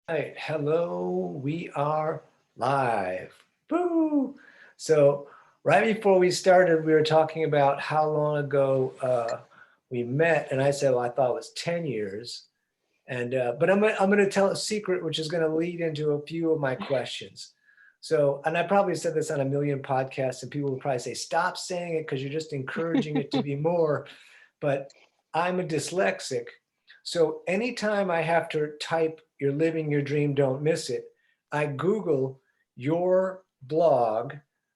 Right, hello, we are live. Boo! So, right before we started, we were talking about how long ago we met, and I said, well, I thought it was 10 years. And but I'm gonna tell a secret, which is gonna lead into a few of my questions. So, and I probably said this on a million podcasts, and people will probably say, stop saying it because you're just encouraging it to be more. But I'm a dyslexic. So anytime I have to type "You're living your dream, don't miss it," I Google your blog,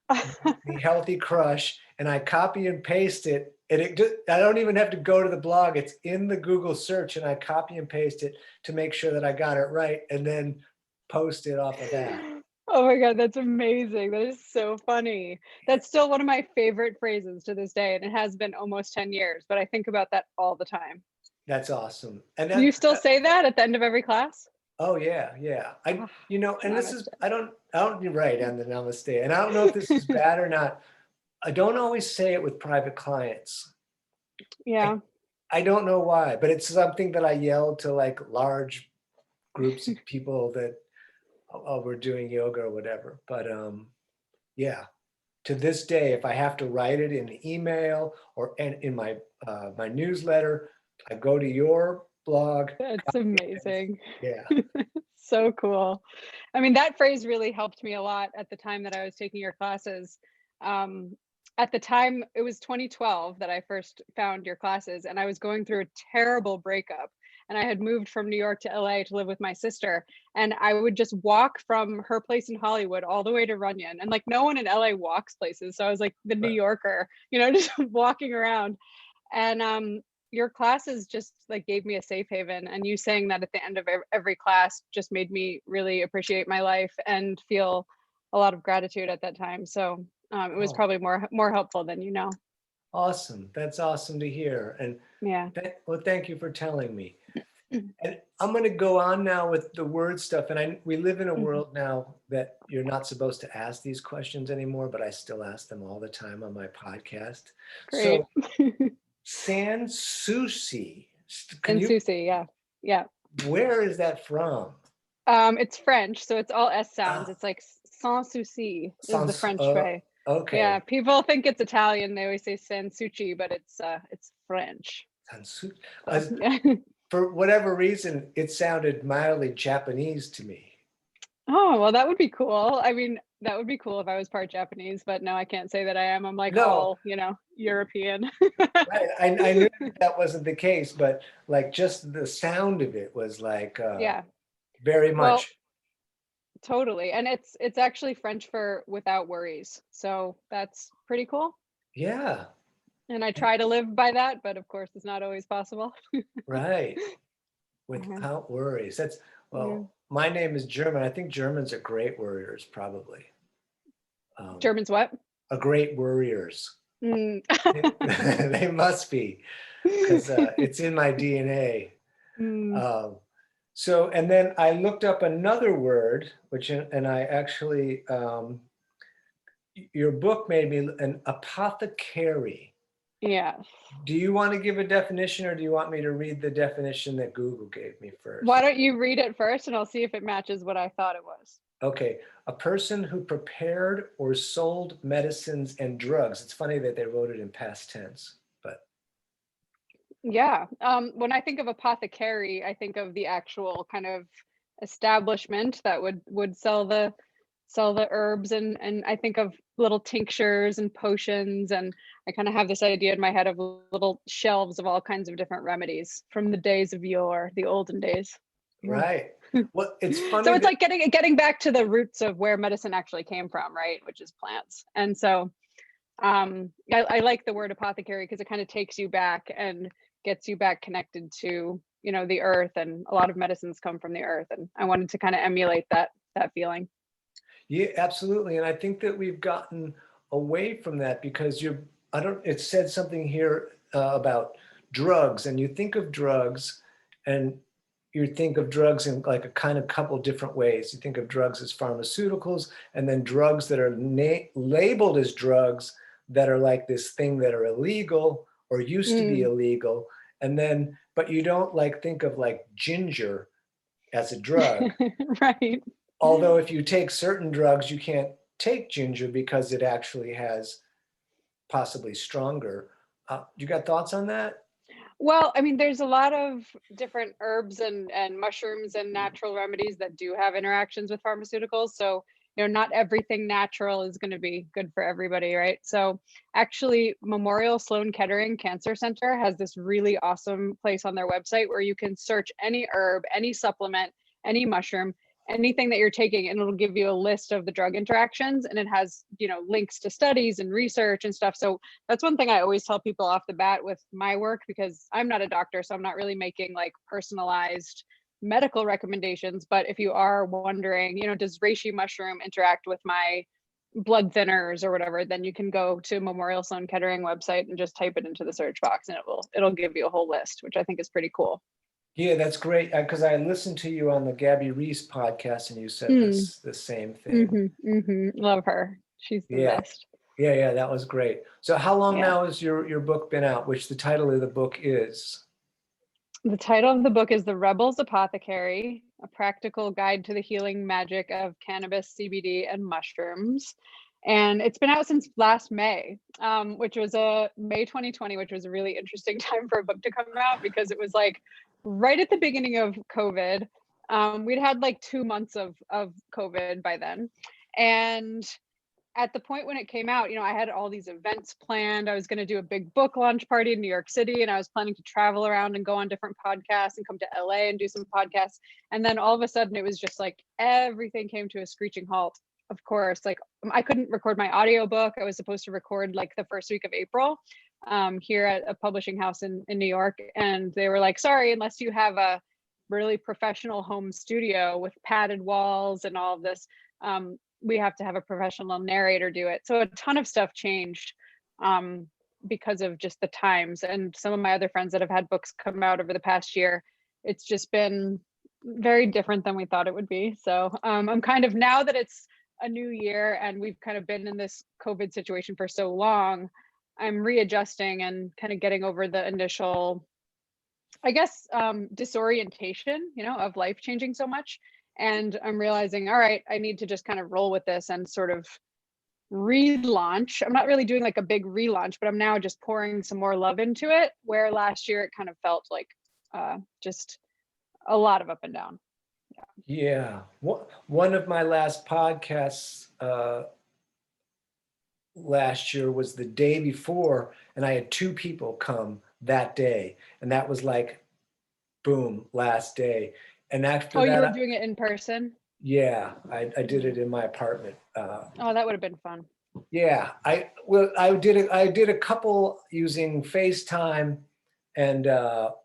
The Healthy Crush, and I copy and paste it. And I don't even have to go to the blog. It's in the Google search, and I copy and paste it to make sure that I got it right, and then post it off of that. Oh my god, that's amazing. That is so funny. That's still one of my favorite phrases to this day, and it has been almost 10 years, but I think about that all the time. That's awesome. And Do you then, still say that at the end of every class? oh yeah, yeah. Oh, And this is, namaste. I don't, you're right on the namaste. And I don't know if this is bad or not. I don't always say it with private clients. I, Yeah. I don't know why, but it's something that I yell to like large groups of people that were doing yoga or whatever. But yeah, to this day, if I have to write it in an email or in my newsletter, I go to your blog. That's Copy and paste. amazing. Yeah, So cool. I mean, that phrase really helped me a lot at the time that I was taking your classes. Um, at the time, it was 2012 that I first found your classes, and I was going through a terrible breakup. And I had moved from New York to LA to live with my sister. And I would just walk from her place in Hollywood all the way to Runyon. And like no one in LA walks places. So I was like the New right. Yorker, just walking around. And your classes just like gave me a safe haven, and you saying that at the end of every class just made me really appreciate my life and feel a lot of gratitude at that time. So it was Oh, probably more helpful than awesome. That's awesome to hear. And Yeah. well, thank you for telling me. And I'm going to go on now with the word stuff. And we live in a Mhm. world now that you're not supposed to ask these questions anymore, but I still ask them all the time on my podcast. Great. So, Sansouci, can And you, Susie, yeah, yeah. where is that from? It's French, so it's all S sounds. Ah, It's like sans souci is the sans, French way. Yeah, okay. people think it's Italian. They always say Sansucci, but it's French. Sansouci. So yeah. For whatever reason, it sounded mildly Japanese to me. Oh, well, that would be cool. I mean, that would be cool if I was part Japanese, but no, I can't say that I am. I'm like No, all, European. right. I knew that wasn't the case, but like just the sound of it was like Yeah. very Well, much. totally. And it's actually French for without worries. So that's pretty cool. Yeah, And I try to live by that, but of course it's not always possible. right. Uh-huh. Without worries. That's, Yeah. well, my name is German. I think Germans are great worriers, probably. Um, German's what? a great worriers. Mm. They must be, because it's in my DNA. Mm. Um, so, and then I looked up another word, and I actually, your book made me an apothecary. Yes. Do you want to give a definition, or do you want me to read the definition that Google gave me Why first? don't you read it first and I'll see if it matches what I thought it was. Okay, a person who prepared or sold medicines and drugs. It's funny that they wrote it in past tense, but Yeah. When I think of apothecary, I think of the actual kind of establishment that would sell the herbs, and I think of little tinctures and potions, and I kind of have this idea in my head of little shelves of all kinds of different remedies from the days of yore, the olden days. Yeah. right. Well, it's funny So it's that, like getting back to the roots of where medicine actually came from, right? Which is plants. And so I like the word apothecary because it kind of takes you back and gets you back connected to the earth, and a lot of medicines come from the earth, and I wanted to kind of emulate that feeling. yeah, absolutely. And I think that we've gotten away from that because I don't, it said something here about drugs, and you think of drugs and you think of drugs in like a kind of couple different ways. You think of drugs as pharmaceuticals, and then drugs that are labeled as drugs that are like this thing that are illegal or used to be Mm, illegal. And then, but you don't like think of like ginger as a drug. Right. Although if you take certain drugs, you can't take ginger because it actually has possibly stronger. You got thoughts on that? Well, I mean, there's a lot of different herbs and mushrooms and natural remedies that do have interactions with pharmaceuticals. So, not everything natural is going to be good for everybody, right? So, actually, Memorial Sloan Kettering Cancer Center has this really awesome place on their website where you can search any herb, any supplement, any mushroom, anything that you're taking, and it'll give you a list of the drug interactions, and it has, links to studies and research and stuff. So that's one thing I always tell people off the bat with my work, because I'm not a doctor, so I'm not really making like personalized medical recommendations. But if you are wondering, does reishi mushroom interact with my blood thinners or whatever, then you can go to Memorial Sloan Kettering website and just type it into the search box, and it'll give you a whole list, which I think is pretty cool. Yeah, that's great. Because I listened to you on the Gabby Reese podcast, and you said Mm. the same thing. Love her. She's the Yeah, best. yeah, that was great. So, how long Yeah. now has your book been out? Which the title of the book is? The title of the book is The Rebel's Apothecary, a practical guide to the healing magic of cannabis, CBD, and mushrooms. And it's been out since last May, which was May 2020, which was a really interesting time for a book to come out, because it was like right at the beginning of COVID. We'd had like 2 months of COVID by then. And at the point when it came out, I had all these events planned. I was going to do a big book launch party in New York City, and I was planning to travel around and go on different podcasts and come to LA and do some podcasts. And then all of a sudden, it was just like everything came to a screeching halt. Of course, like I couldn't record my audiobook. I was supposed to record like the first week of April here at a publishing house in New York. And they were like, sorry, unless you have a really professional home studio with padded walls and all of this, we have to have a professional narrator do it. So a ton of stuff changed because of just the times. And some of my other friends that have had books come out over the past year, it's just been very different than we thought it would be. So I'm kind of, now that it's a new year and we've kind of been in this COVID situation for so long, I'm readjusting and kind of getting over the initial, I guess, disorientation, of life changing so much. And I'm realizing, all right, I need to just kind of roll with this and sort of relaunch. I'm not really doing like a big relaunch, but I'm now just pouring some more love into it, where last year it kind of felt like just a lot of up and down. Yeah. One of my last podcasts last year was the day before, and I had 2 people come that day, and that was like, boom, last day. And after You were that, doing it in person? yeah, I did it in my apartment. Oh, that would have been fun. Yeah, I did a couple using FaceTime, and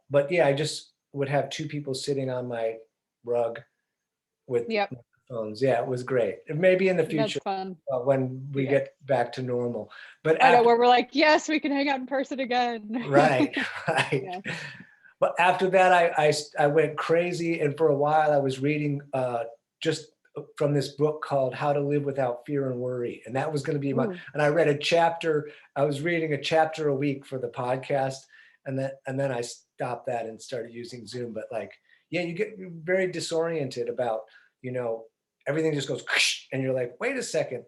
but yeah, I just would have 2 people sitting on my rug with Yep, phones. Yeah, it was great. Maybe in the that's future fun. when we Yeah. get back to normal. But I know, after, where we're like, yes, we can hang out in person again. right, right. Yeah. But after that, I went crazy, and for a while I was reading just from this book called How to Live Without Fear and Worry, and that was going to be my. Ooh. And I read a chapter. I was reading a chapter a week for the podcast, and then I stopped that and started using Zoom. But like, yeah, you get very disoriented about everything just goes, and you're like, wait a second.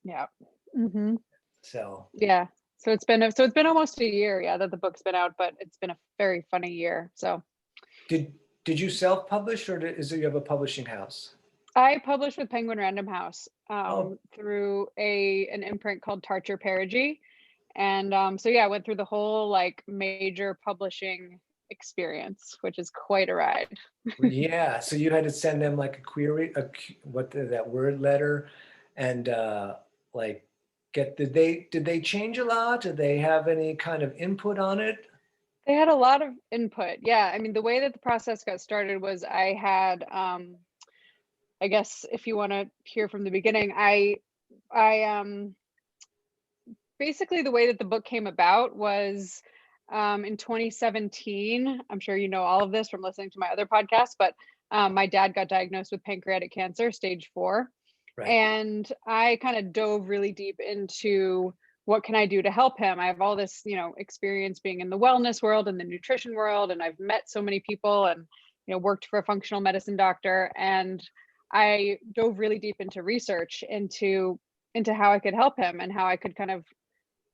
Yeah. Mm-hmm. So Yeah. So it's been almost a year, yeah, that the book's been out, but it's been a very funny year. So did you self-publish, or you have a publishing house? I published with Penguin Random House Oh, through an imprint called Tarcher Perigee. And so yeah, I went through the whole like major publishing experience, which is quite a ride. yeah. So you had to send them like a query, that word letter, and like did they change a lot? Did they have any kind of input on it? They had a lot of input. Yeah. I mean, the way that the process got started was I had I guess if you want to hear from the beginning, I basically the way that the book came about was in 2017. I'm sure you know all of this from listening to my other podcasts, but my dad got diagnosed with pancreatic cancer, stage 4. Right. And I kind of dove really deep into what can I do to help him. I have all this, experience being in the wellness world and the nutrition world, and I've met so many people, and worked for a functional medicine doctor, and I dove really deep into research into how I could help him and how I could kind of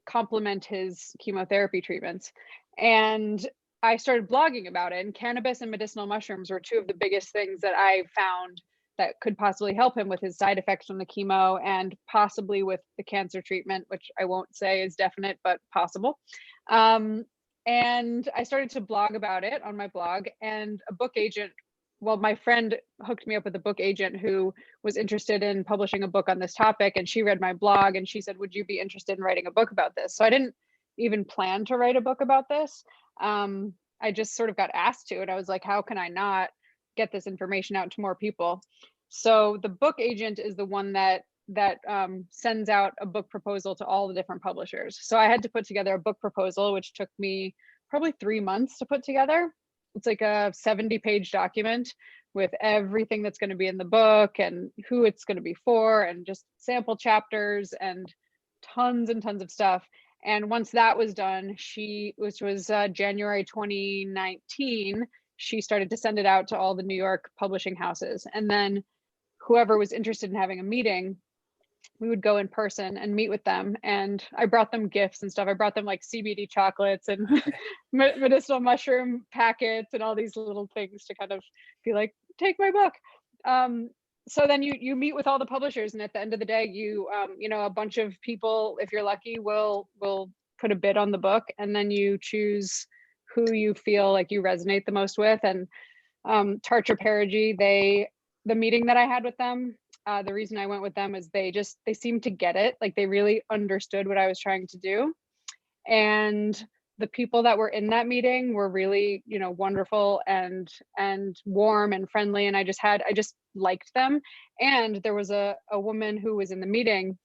complement his chemotherapy treatments. And I started blogging about it, and cannabis and medicinal mushrooms were two of the biggest things that I found that could possibly help him with his side effects from the chemo and possibly with the cancer treatment, which I won't say is definite, but possible. Um, and I started to blog about it on my blog, and a book agent, well, my friend hooked me up with a book agent who was interested in publishing a book on this topic, and she read my blog and she said, would you be interested in writing a book about this? So I didn't even plan to write a book about this. I just sort of got asked to, and I was like, how can I not get this information out to more people? So the book agent is the one that sends out a book proposal to all the different publishers. So I had to put together a book proposal, which took me probably 3 months to put together. It's like a 70-page document with everything that's going to be in the book and who it's going to be for, and just sample chapters and tons of stuff. And once that was done, which was January 2019, she started to send it out to all the New York publishing houses. And then whoever was interested in having a meeting, we would go in person and meet with them. And I brought them gifts and stuff. I brought them like CBD chocolates and medicinal mushroom packets and all these little things to kind of be like, take my book. So then you meet with all the publishers, and at the end of the day, a bunch of people, if you're lucky, will put a bid on the book, and then you choose who you feel like you resonate the most with. And Tarcher Perigee, the meeting that I had with them, the reason I went with them is they seemed to get it. Like, they really understood what I was trying to do. And the people that were in that meeting were really, wonderful and warm and friendly. And I just liked them. And there was a woman who was in the meeting.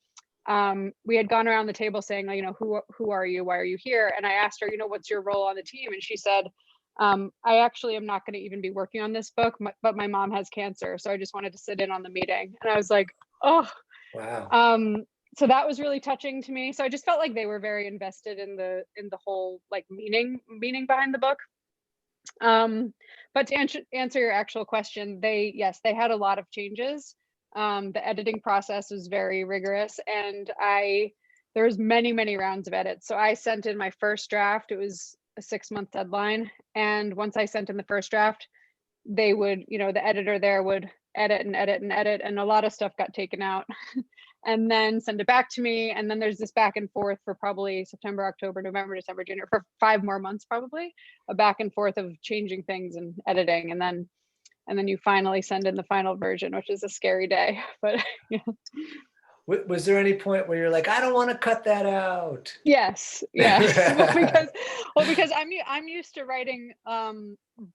We had gone around the table saying, who are you? Why are you here? And I asked her, what's your role on the team? And she said, I actually am not going to even be working on this book, but my mom has cancer, so I just wanted to sit in on the meeting. And I was like, oh, wow. So that was really touching to me. So I just felt like they were very invested in the whole like meaning behind the book. But to answer your actual question, they had a lot of changes. The editing process was very rigorous, and there was many rounds of edits. So I sent in my first draft. It was a 6-month deadline. And once I sent in the first draft, they would, the editor there would edit, and a lot of stuff got taken out and then send it back to me. And then there's this back and forth for probably September, October, November, December, January, for 5 more months, probably a back and forth of changing things and editing. And then you finally send in the final version, which is a scary day, but yeah. Was there any point where you're like, I don't want to cut that out? Yes. Because I'm used to writing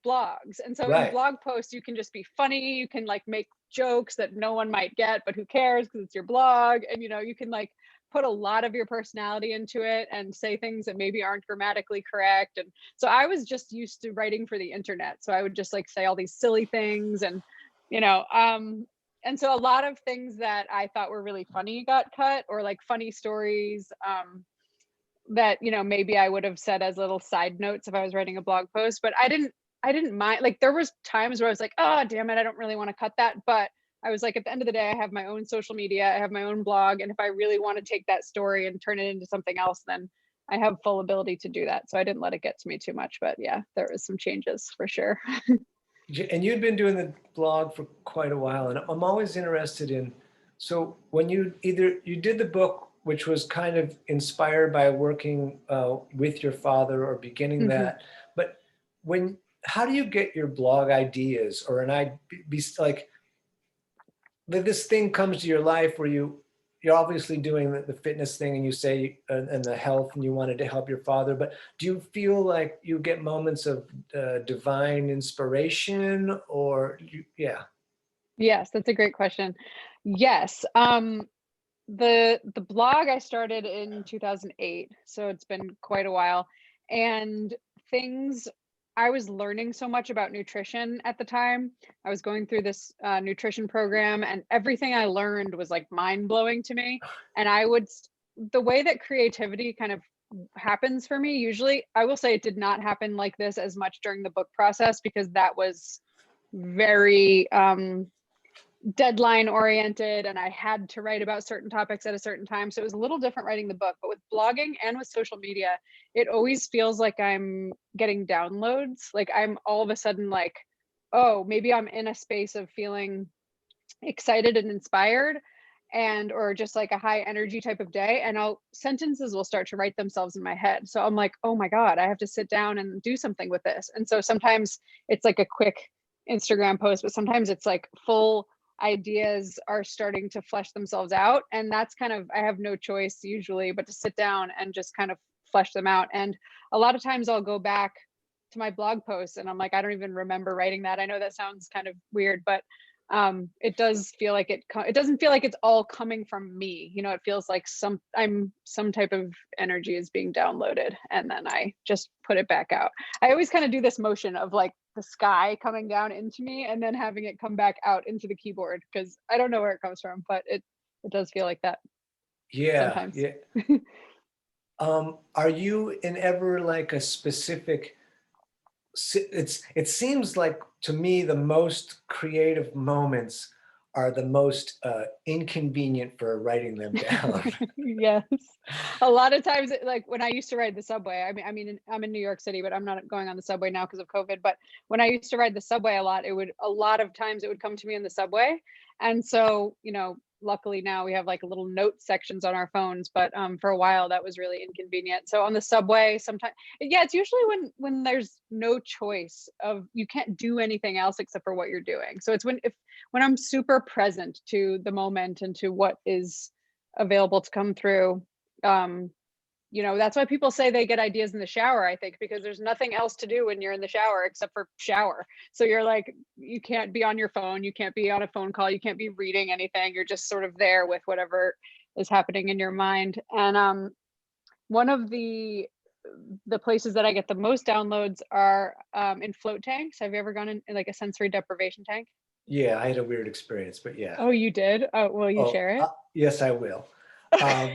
blogs, and so in blog posts you can just be funny, you can like make jokes that no one might get, but who cares because it's your blog, and you can like put a lot of your personality into it and say things that maybe aren't grammatically correct. And so I was just used to writing for the internet, so I would just like say all these silly things, and and so a lot of things that I thought were really funny got cut, or like funny stories that, maybe I would have said as little side notes if I was writing a blog post. But I didn't mind. Like, there was times where I was like, oh, damn it, I don't really want to cut that. But I was like, at the end of the day, I have my own social media, I have my own blog. And if I really want to take that story and turn it into something else, then I have full ability to do that. So I didn't let it get to me too much. But yeah, there was some changes for sure. And you'd been doing the blog for quite a while, and I'm always interested in, so when you did the book, which was kind of inspired by working with your father or beginning that, but how do you get your blog ideas, or like this thing comes to your life where you're obviously doing the fitness thing, and you say, and the health, and you wanted to help your father, but do you feel like you get moments of divine inspiration, or yeah? Yes, that's a great question. Yes. The blog I started in 2008, so it's been quite a while. And I was learning so much about nutrition at the time. I was going through this nutrition program, and everything I learned was like mind-blowing to me. And the way that creativity kind of happens for me, usually, I will say it did not happen like this as much during the book process, because that was very deadline oriented, and I had to write about certain topics at a certain time. So it was a little different writing the book, but with blogging and with social media, it always feels like I'm getting downloads. Like I'm all of a sudden like, oh, maybe I'm in a space of feeling excited and inspired, and or just like a high energy type of day, and I'll sentences will start to write themselves in my head. So I'm like, oh my God, I have to sit down and do something with this. And so sometimes it's like a quick Instagram post, but sometimes it's like full ideas are starting to flesh themselves out. And that's kind of, I have no choice usually but to sit down and just kind of flesh them out. And a lot of times I'll go back to my blog posts and I'm like, I don't even remember writing that. I know that sounds kind of weird, but it does feel like it doesn't feel like it's all coming from me. You know, it feels like some type of energy is being downloaded, and then I just put it back out. I always kind of do this motion of like the sky coming down into me and then having it come back out into the keyboard, because I don't know where it comes from, but it does feel like that sometimes. Yeah. Are you in ever like a specific, it seems like to me the most creative moments are the most inconvenient for writing them down. Yes. A lot of times, like when I used to ride the subway, I'm in New York City, but I'm not going on the subway now because of COVID. But when I used to ride the subway a lot, a lot of times it would come to me in the subway. And so, you know, luckily now we have like little note sections on our phones, but for a while that was really inconvenient. So on the subway, sometimes, yeah, it's usually when there's no choice of, you can't do anything else except for what you're doing. So it's when I'm super present to the moment and to what is available to come through. You know, that's why people say they get ideas in the shower, I think, because there's nothing else to do when you're in the shower except for shower. So you're like, you can't be on your phone, you can't be on a phone call, you can't be reading anything. You're just sort of there with whatever is happening in your mind. And one of the places that I get the most downloads are in float tanks. Have you ever gone in like a sensory deprivation tank? Yeah, I had a weird experience, but yeah. Oh, you did? Oh, will you Oh, share it? yes, I will. So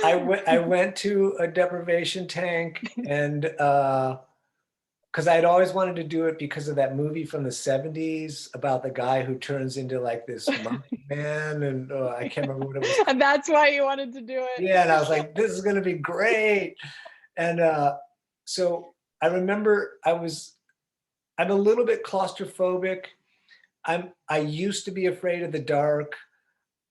I went to a deprivation tank, and because I'd always wanted to do it because of that movie from the 70s about the guy who turns into like this monkey man, and I can't remember what it was called. And that's why you wanted to do it. Yeah, and I was like, this is gonna be great. And so I remember I'm a little bit claustrophobic. I used to be afraid of the dark.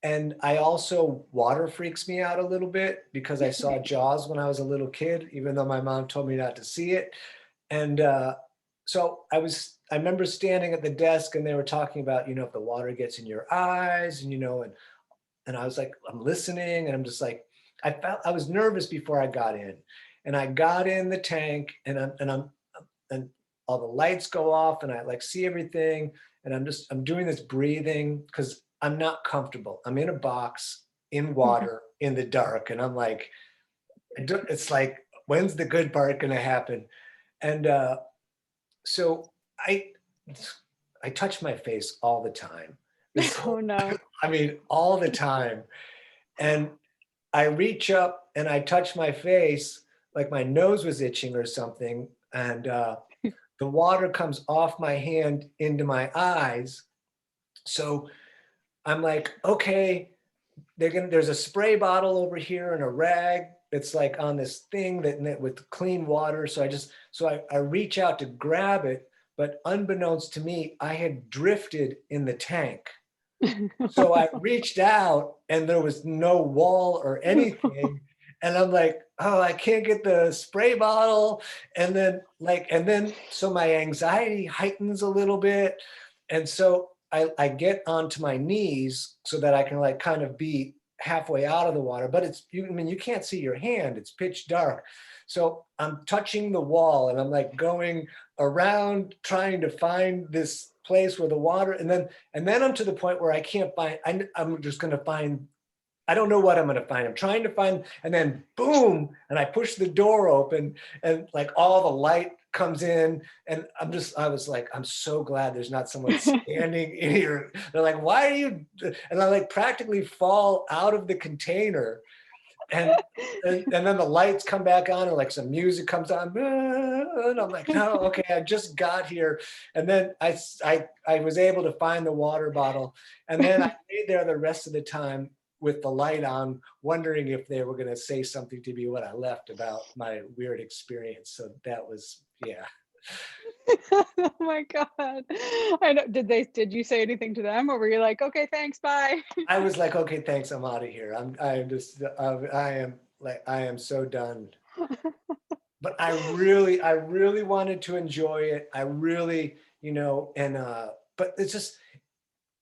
And I also, water freaks me out a little bit because I saw Jaws when I was a little kid, even though my mom told me not to see it. And so I remember standing at the desk and they were talking about, you know, if the water gets in your eyes and, you know, and I was like, I'm listening and I'm just like, I was nervous before I got in, and I got in the tank and and all the lights go off and I like see everything. And I'm doing this breathing because I'm not comfortable. I'm in a box in water in the dark, and I'm like, it's like, when's the good part going to happen? And so I touch my face all the time. Oh no. I mean, all the time. And I reach up and I touch my face, like my nose was itching or something, and the water comes off my hand into my eyes. So I'm like, okay, there's a spray bottle over here and a rag that's like on this thing that with clean water. So I reach out to grab it, but unbeknownst to me, I had drifted in the tank. So I reached out and there was no wall or anything. And I'm like, oh, I can't get the spray bottle. So my anxiety heightens a little bit. And so I get onto my knees so that I can like kind of be halfway out of the water, but you can't see your hand, it's pitch dark. So I'm touching the wall and I'm like going around trying to find this place where the water, and then I'm to the point where I can't find, I'm just going to find, I don't know what I'm going to find. I'm trying to find, and then boom, and I push the door open and like all the light comes in, and I was like, I'm so glad there's not someone standing in here. They're like, why are you, and I like practically fall out of the container. and and then the lights come back on and like some music comes on, and I'm like, no, okay, I just got here. And then I was able to find the water bottle, and then I stayed there the rest of the time with the light on, wondering if they were going to say something to me when I left about my weird experience. So that was, yeah. Oh my God. I know. Did you say anything to them, or were you like, okay, thanks, bye? I was like, okay, thanks, I'm out of here. I'm just, I am so done. But I really wanted to enjoy it. I really, and but it's just,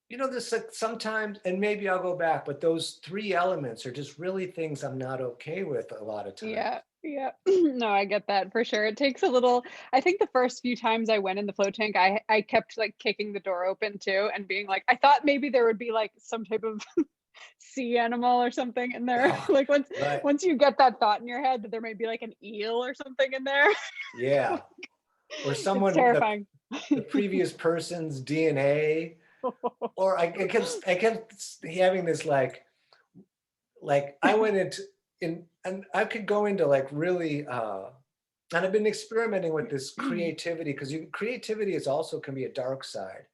there's like sometimes, and maybe I'll go back, but those three elements are just really things I'm not okay with a lot of times. Yeah, yeah. No, I get that for sure. It takes a little. I think the first few times I went in the float tank, I kept like kicking the door open too and being like, I thought maybe there would be like some type of sea animal or something in there. Oh, Like right. once you get that thought in your head that there might be like an eel or something in there, Yeah. Or it's someone, terrifying. the previous person's DNA, or I kept having this like I went into and I could go into like really and I've been experimenting with this creativity because creativity is also can be a dark side.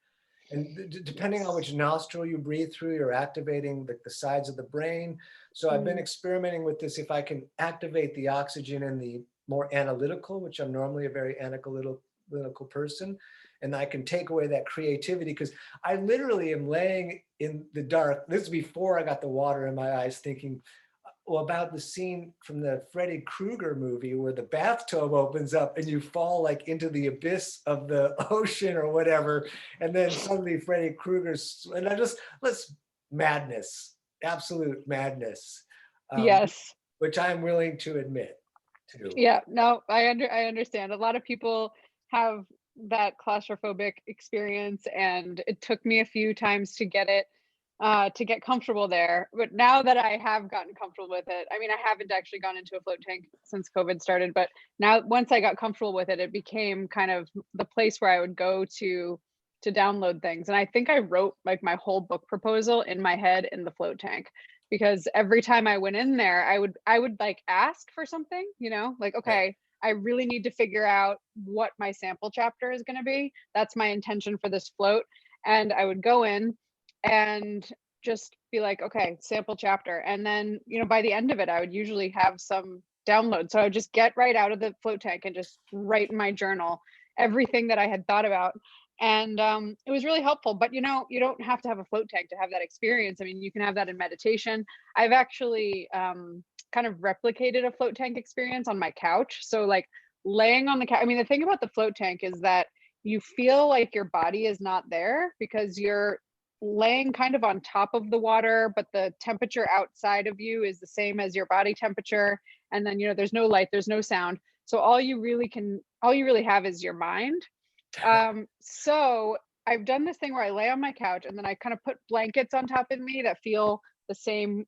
And depending on Yes. which nostril you breathe through, you're activating the sides of the brain. So I've been Mm, experimenting with this. If I can activate the oxygen in the more analytical, which I'm normally a very analytical person, and I can take away that creativity because I literally am laying in the dark. This is before I got the water in my eyes, thinking, well, about the scene from the Freddy Krueger movie where the bathtub opens up and you fall like into the abyss of the ocean or whatever. And then suddenly Freddy Krueger's, and I just, let's madness, absolute madness, um, yes. which I'm willing to admit to. Yeah, no, I understand. A lot of people have that claustrophobic experience, and it took me a few times to get comfortable there. But now that I have gotten comfortable with it, I mean, I haven't actually gone into a float tank since COVID started, but now once I got comfortable with it, it became kind of the place where I would go to download things. And I think I wrote like my whole book proposal in my head in the float tank because every time I went in there, I would like ask for something, like, Right. okay, I really need to figure out what my sample chapter is going to be. That's my intention for this float. And I would go in and just be like, okay, sample chapter. And then, by the end of it, I would usually have some download. So I would just get right out of the float tank and just write in my journal everything that I had thought about. And it was really helpful. But you don't have to have a float tank to have that experience. I mean, you can have that in meditation. I've actually kind of replicated a float tank experience on my couch. So like laying on the couch. I mean, the thing about the float tank is that you feel like your body is not there because you're laying kind of on top of the water, but the temperature outside of you is the same as your body temperature. And then, there's no light, there's no sound. So all you really have is your mind. So I've done this thing where I lay on my couch and then I kind of put blankets on top of me that feel the same,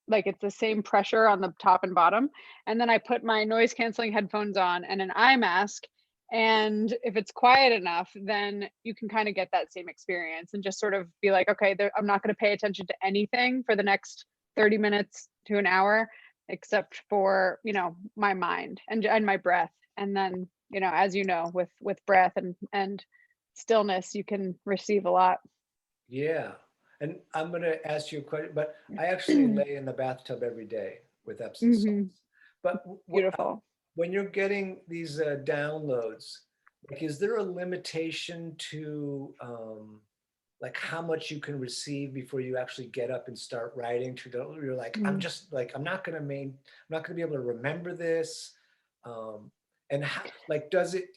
like it's the same pressure on the top and bottom. And then I put my noise canceling headphones on and an eye mask. And if it's quiet enough, then you can kind of get that same experience and just sort of be like, okay, I'm not going to pay attention to anything for the next 30 minutes to an hour, except for, my mind and my breath. And then, as you know, with breath and stillness, you can receive a lot. Yeah. And I'm going to ask you a question, but I actually lay in the bathtub every day with Epsom Hmm. salts. But Beautiful. when you're getting these downloads, like, is there a limitation to like how much you can receive before you actually get up and start writing? You're like, I'm Mm. just like, I'm not going to be able to remember this. Um, and how, like, does it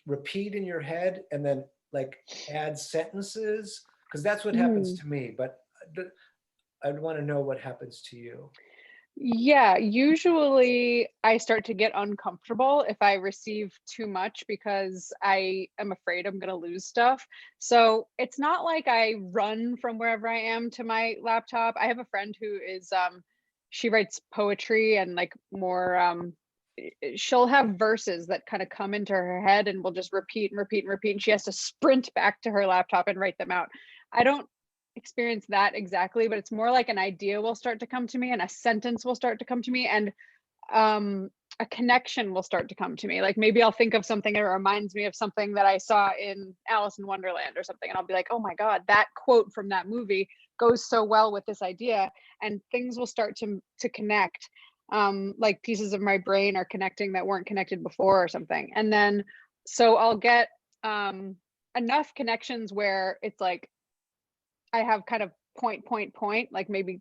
repeat in your head and then like add sentences? Because that's what happens Mm. to me. But I'd want to know what happens to you. Yeah, usually I start to get uncomfortable if I receive too much because I am afraid I'm going to lose stuff. So it's not like I run from wherever I am to my laptop. I have a friend who is, she writes poetry and like more, she'll have verses that kind of come into her head and will just repeat and repeat and repeat. And she has to sprint back to her laptop and write them out. I don't. experience that exactly, but it's more like an idea will start to come to me and a sentence will start to come to me, and a connection will start to come to me. Like maybe I'll think of something that reminds me of something that I saw in Alice in Wonderland or something, and I'll be like, oh my God, that quote from that movie goes so well with this idea, and things will start to connect. Like pieces of my brain are connecting that weren't connected before or something. And then so I'll get enough connections where it's like I have kind of point, like maybe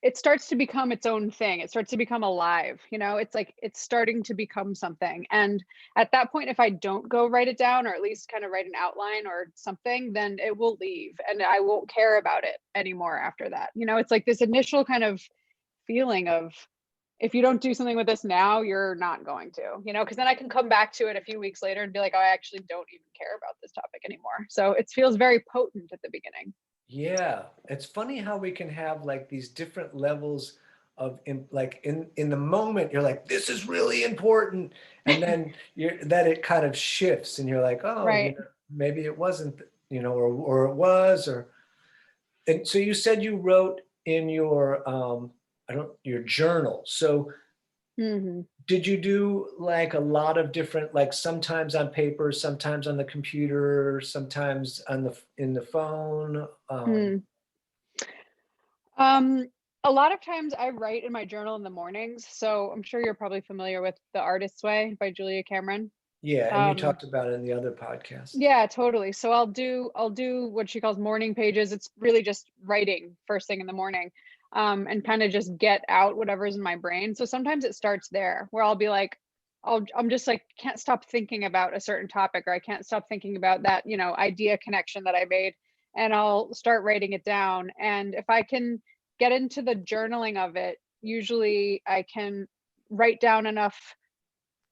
it starts to become its own thing. It starts to become alive, you know? It's like it's starting to become something. And at that point, if I don't go write it down or at least kind of write an outline or something, then it will leave and I won't care about it anymore after that. You know, it's like this initial kind of feeling of if you don't do something with this now, you're not going to, you know, because then I can come back to it a few weeks later and be like, oh, I actually don't even care about this topic anymore. So it feels very potent at the beginning. Yeah, it's funny how we can have like these different levels of like in the moment you're like this is really important, and then you're that it kind of shifts and you're like, oh, you Right. know, maybe it wasn't, you know, or it was, or and so you said you wrote in your I don't your journal. So Hmm. did you do like a lot of different, like sometimes on paper, sometimes on the computer, sometimes on the in the phone? Mm. Um, a lot of times I write in my journal in the mornings. So I'm sure you're probably familiar with The Artist's Way by Julia Cameron. Yeah, and you Um, talked about it in the other podcast. yeah, totally. So I'll do what she calls morning pages. It's really just writing first thing in the morning. And kind of just get out whatever's in my brain. So sometimes it starts there where I'll be like, I'm just like can't stop thinking about a certain topic, or I can't stop thinking about that, you know, idea connection that I made, and I'll start writing it down. And if I can get into the journaling of it, usually I can write down enough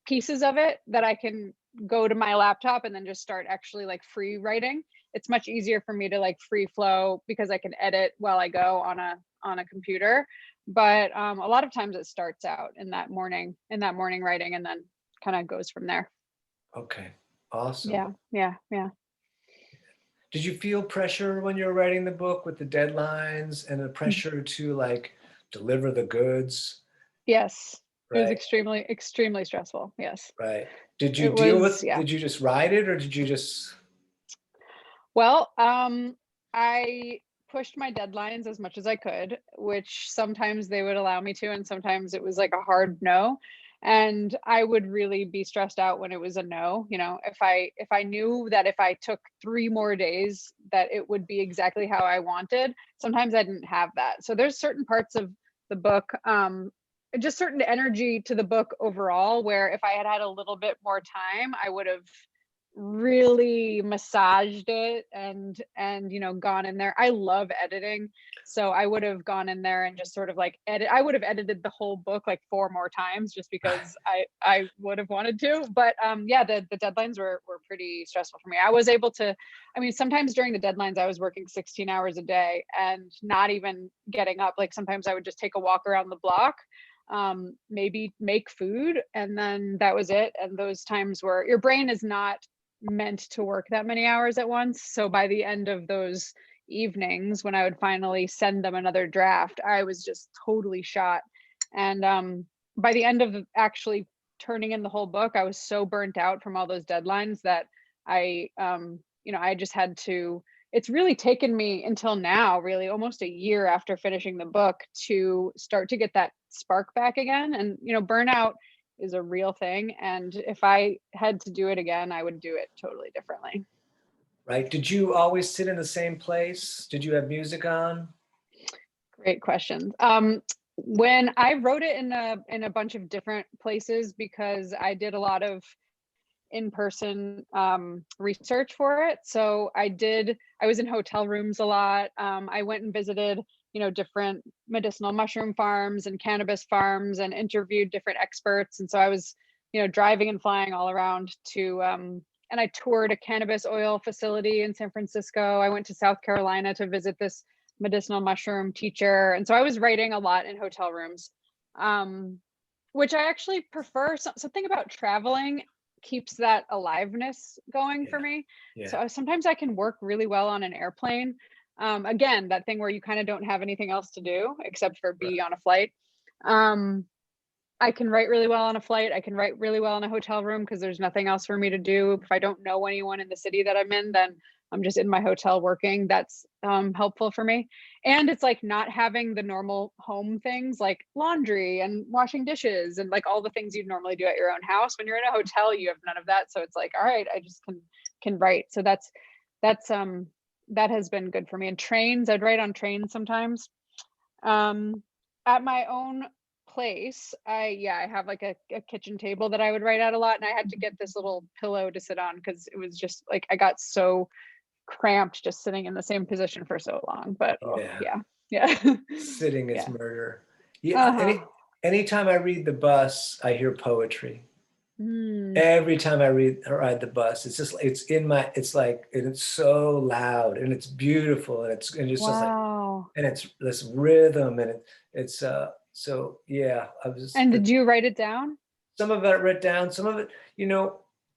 pieces of it that I can go to my laptop and then just start actually like free writing. It's much easier for me to like free flow because I can edit while I go on a computer. But a lot of times it starts out in that morning writing, and then kind of goes from there. Okay, awesome. Yeah, yeah, yeah. Did you feel pressure when you were writing the book with the deadlines and the pressure to like deliver the goods? Yes, it was Right, extremely stressful. Yes, right. Did you it deal was. with, Yeah. did you just write it or did you just, Well, I pushed my deadlines as much as I could, which sometimes they would allow me to, and sometimes it was like a hard no. And I would really be stressed out when it was a no. You know, if I knew that if I took 3 more days, that it would be exactly how I wanted. Sometimes I didn't have that. So there's certain parts of the book, just certain energy to the book overall, where if I had had a little bit more time, I would have really massaged it and you know gone in there. I love editing, so I would have gone in there and just sort of like edit. I would have edited the whole book like 4 more times just because I would have wanted to. But yeah, the deadlines were pretty stressful for me. I was able to, I mean, sometimes during the deadlines I was working 16 hours a day and not even getting up. Like sometimes I would just take a walk around the block, maybe make food, and then that was it. And those times where your brain is not meant to work that many hours at once. So by the end of those evenings, when I would finally send them another draft, I was just totally shot. And by the end of actually turning in the whole book, I was so burnt out from all those deadlines that you know, I just had to. It's really taken me until now, really almost a year after finishing the book, to start to get that spark back again. And, you know, burnout is a real thing. And if I had to do it again, I would do it totally differently. right? Did you always sit in the same place? Did you have music on? Great questions. When I wrote it in a bunch of different places because I did a lot of in-person research for it. So I was in hotel rooms a lot. I went and visited, you know, different medicinal mushroom farms and cannabis farms and interviewed different experts. And so I was, you know, driving and flying all around to, and I toured a cannabis oil facility in San Francisco. I went to South Carolina to visit this medicinal mushroom teacher. And so I was writing a lot in hotel rooms. Um, which I actually prefer. Something about traveling keeps that aliveness going for Yeah, me. So yeah. sometimes I can work really well on an airplane. Again, that thing where you kind of don't have anything else to do except for Right. be on a flight. Um, I can write really well on a flight. I can write really well in a hotel room because there's nothing else for me to do. If I don't know anyone in the city that I'm in, then I'm just in my hotel working. That's helpful for me. And it's like not having the normal home things like laundry and washing dishes and like all the things you'd normally do at your own house. When you're in a hotel, you have none of that. So it's like, all right, I just can write. So that's that has been good for me. And trains, I'd write on trains sometimes. Um, at my own place, I have like a kitchen table that I would write at a lot, and I had to get this little pillow to sit on because it was just like I got so cramped just sitting in the same position for so long. But oh Yeah. yeah, yeah, Sitting is yeah. murder. Yeah. Uh-huh. Anytime I read the bus, I hear poetry. Mm, Every time I ride the bus, it's just it's in my it's like and it's so loud and it's beautiful and it's just like wow. and it's this rhythm and it's so yeah, I was And that did you write it down? some of it I wrote down, some of it,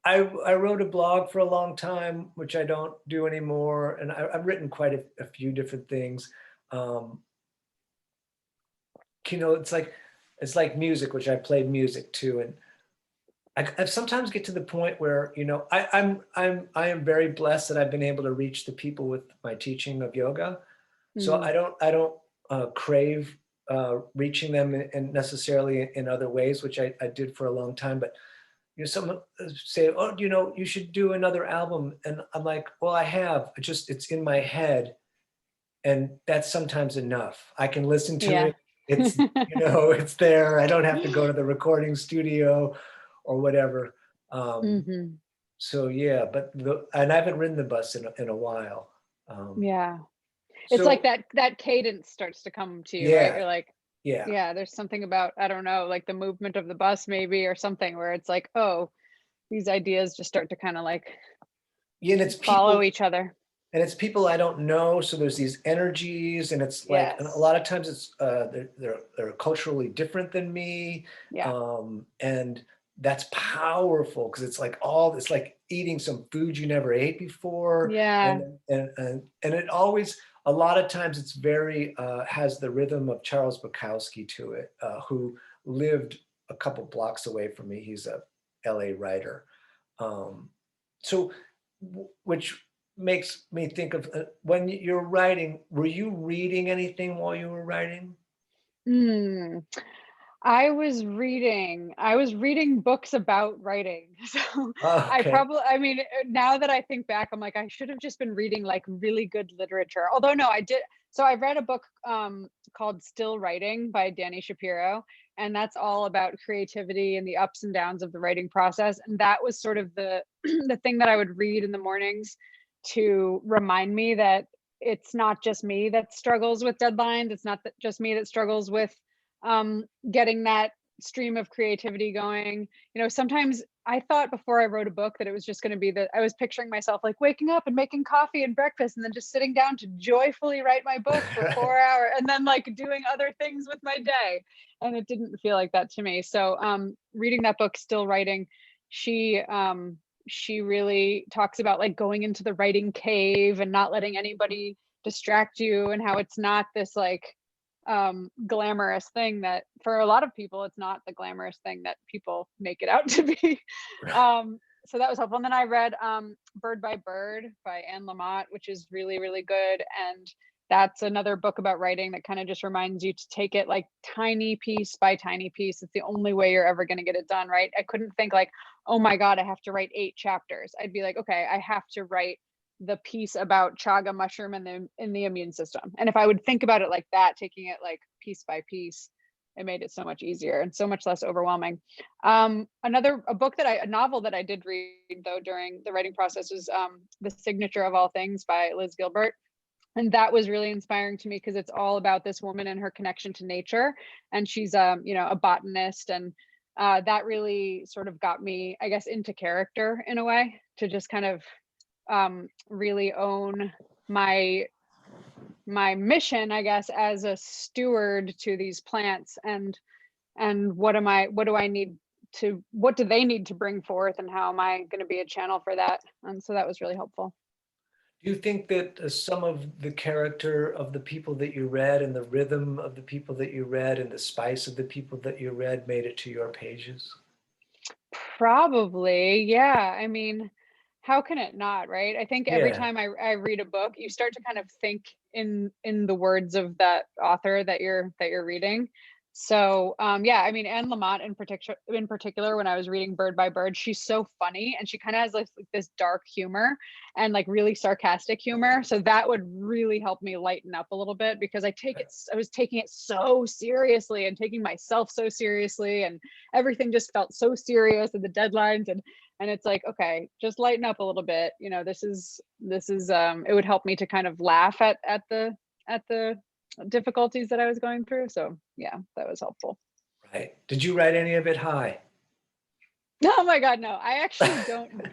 I wrote a blog for a long time, which I don't do anymore, and I've written quite a few different things. Um, it's like music, which I played music too, and I sometimes get to the point where I am very blessed that I've been able to reach the people with my teaching of yoga. So Mm, I don't crave reaching them in necessarily in other ways, which I did for a long time. But someone say, "Oh, you should do another album," and I'm like, "Well, I have. It's in my head, and that's sometimes enough. I can listen to yeah. it. It's it's there. I don't have to go to the recording studio or whatever." Um, hmm so yeah, but and I haven't ridden the bus in a while. Um, Yeah. It's like so that cadence starts to come to you, right? yeah, You're like, yeah, yeah, there's something about, I don't know, like the movement of the bus maybe or something where it's like, oh, these ideas just start to kind of like yeah, follow each other. and it's people I don't know. So there's these energies, and it's like and a Yes. lot of times it's they're culturally different than me, Yeah. and that's powerful because it's like eating some food you never ate before, Yeah. and it always a lot of times it's very has the rhythm of Charles Bukowski to it, who lived a couple blocks away from me. He's a LA writer. Um, so, which makes me think of when you're writing, were you reading anything while you were writing? Mm. I was reading books about writing. So Oh, I okay. probably, I mean, now that I think back, I'm like, I should have just been reading like really good literature. Although no, I did. So I read a book called Still Writing by Danny Shapiro, and that's all about creativity and the ups and downs of the writing process. And that was sort of the the thing that I would read in the mornings to remind me that it's not just me that struggles with deadlines. It's not just me that struggles with getting that stream of creativity going. Sometimes I thought before I wrote a book that it was just going to be that I was picturing myself like waking up and making coffee and breakfast and then just sitting down to joyfully write my book for 4 hours and then like doing other things with my day. And it didn't feel like that to me. So reading that book, Still Writing, she she really talks about like going into the writing cave and not letting anybody distract you, and how it's not this like glamorous thing that for a lot of people it's not the glamorous thing that people make it out to be. So that was helpful. And then I read Bird by Bird by Anne Lamott, which is really really good, and that's another book about writing that kind of just reminds you to take it like tiny piece by tiny piece. It's the only way you're ever going to get it done right. I couldn't think like, oh my god, I have to write 8 chapters. I'd be like, okay, I have to write the piece about chaga mushroom in the immune system. And if I would think about it like that, taking it like piece by piece, it made it so much easier and so much less overwhelming. A novel that I did read though during the writing process was The Signature of All Things by Liz Gilbert. And that was really inspiring to me because it's all about this woman and her connection to nature. And she's a botanist, and that really sort of got me, I guess, into character in a way, to just kind of really own my my mission, I guess, as a steward to these plants, and what do they need to bring forth, and how am I going to be a channel for that? And so that was really helpful. Do you think that some of the character of the people that you read and the rhythm of the people that you read and the spice of the people that you read made it to your pages? Probably, yeah. I mean, how can it not, right? I think every Yeah, time I read a book, you start to kind of think in the words of that author that you're reading. So, yeah, I mean, Anne Lamott in particular, when I was reading Bird by Bird, she's so funny and she kind of has like this dark humor and like really sarcastic humor. So that would really help me lighten up a little bit because I was taking it so seriously and taking myself so seriously, and everything just felt so serious, and the deadlines, and it's like, okay, just lighten up a little bit. You know, this is it would help me to kind of laugh at the difficulties that I was going through. So yeah, that was helpful. right. Did you write any of it high? Oh my God, no. I actually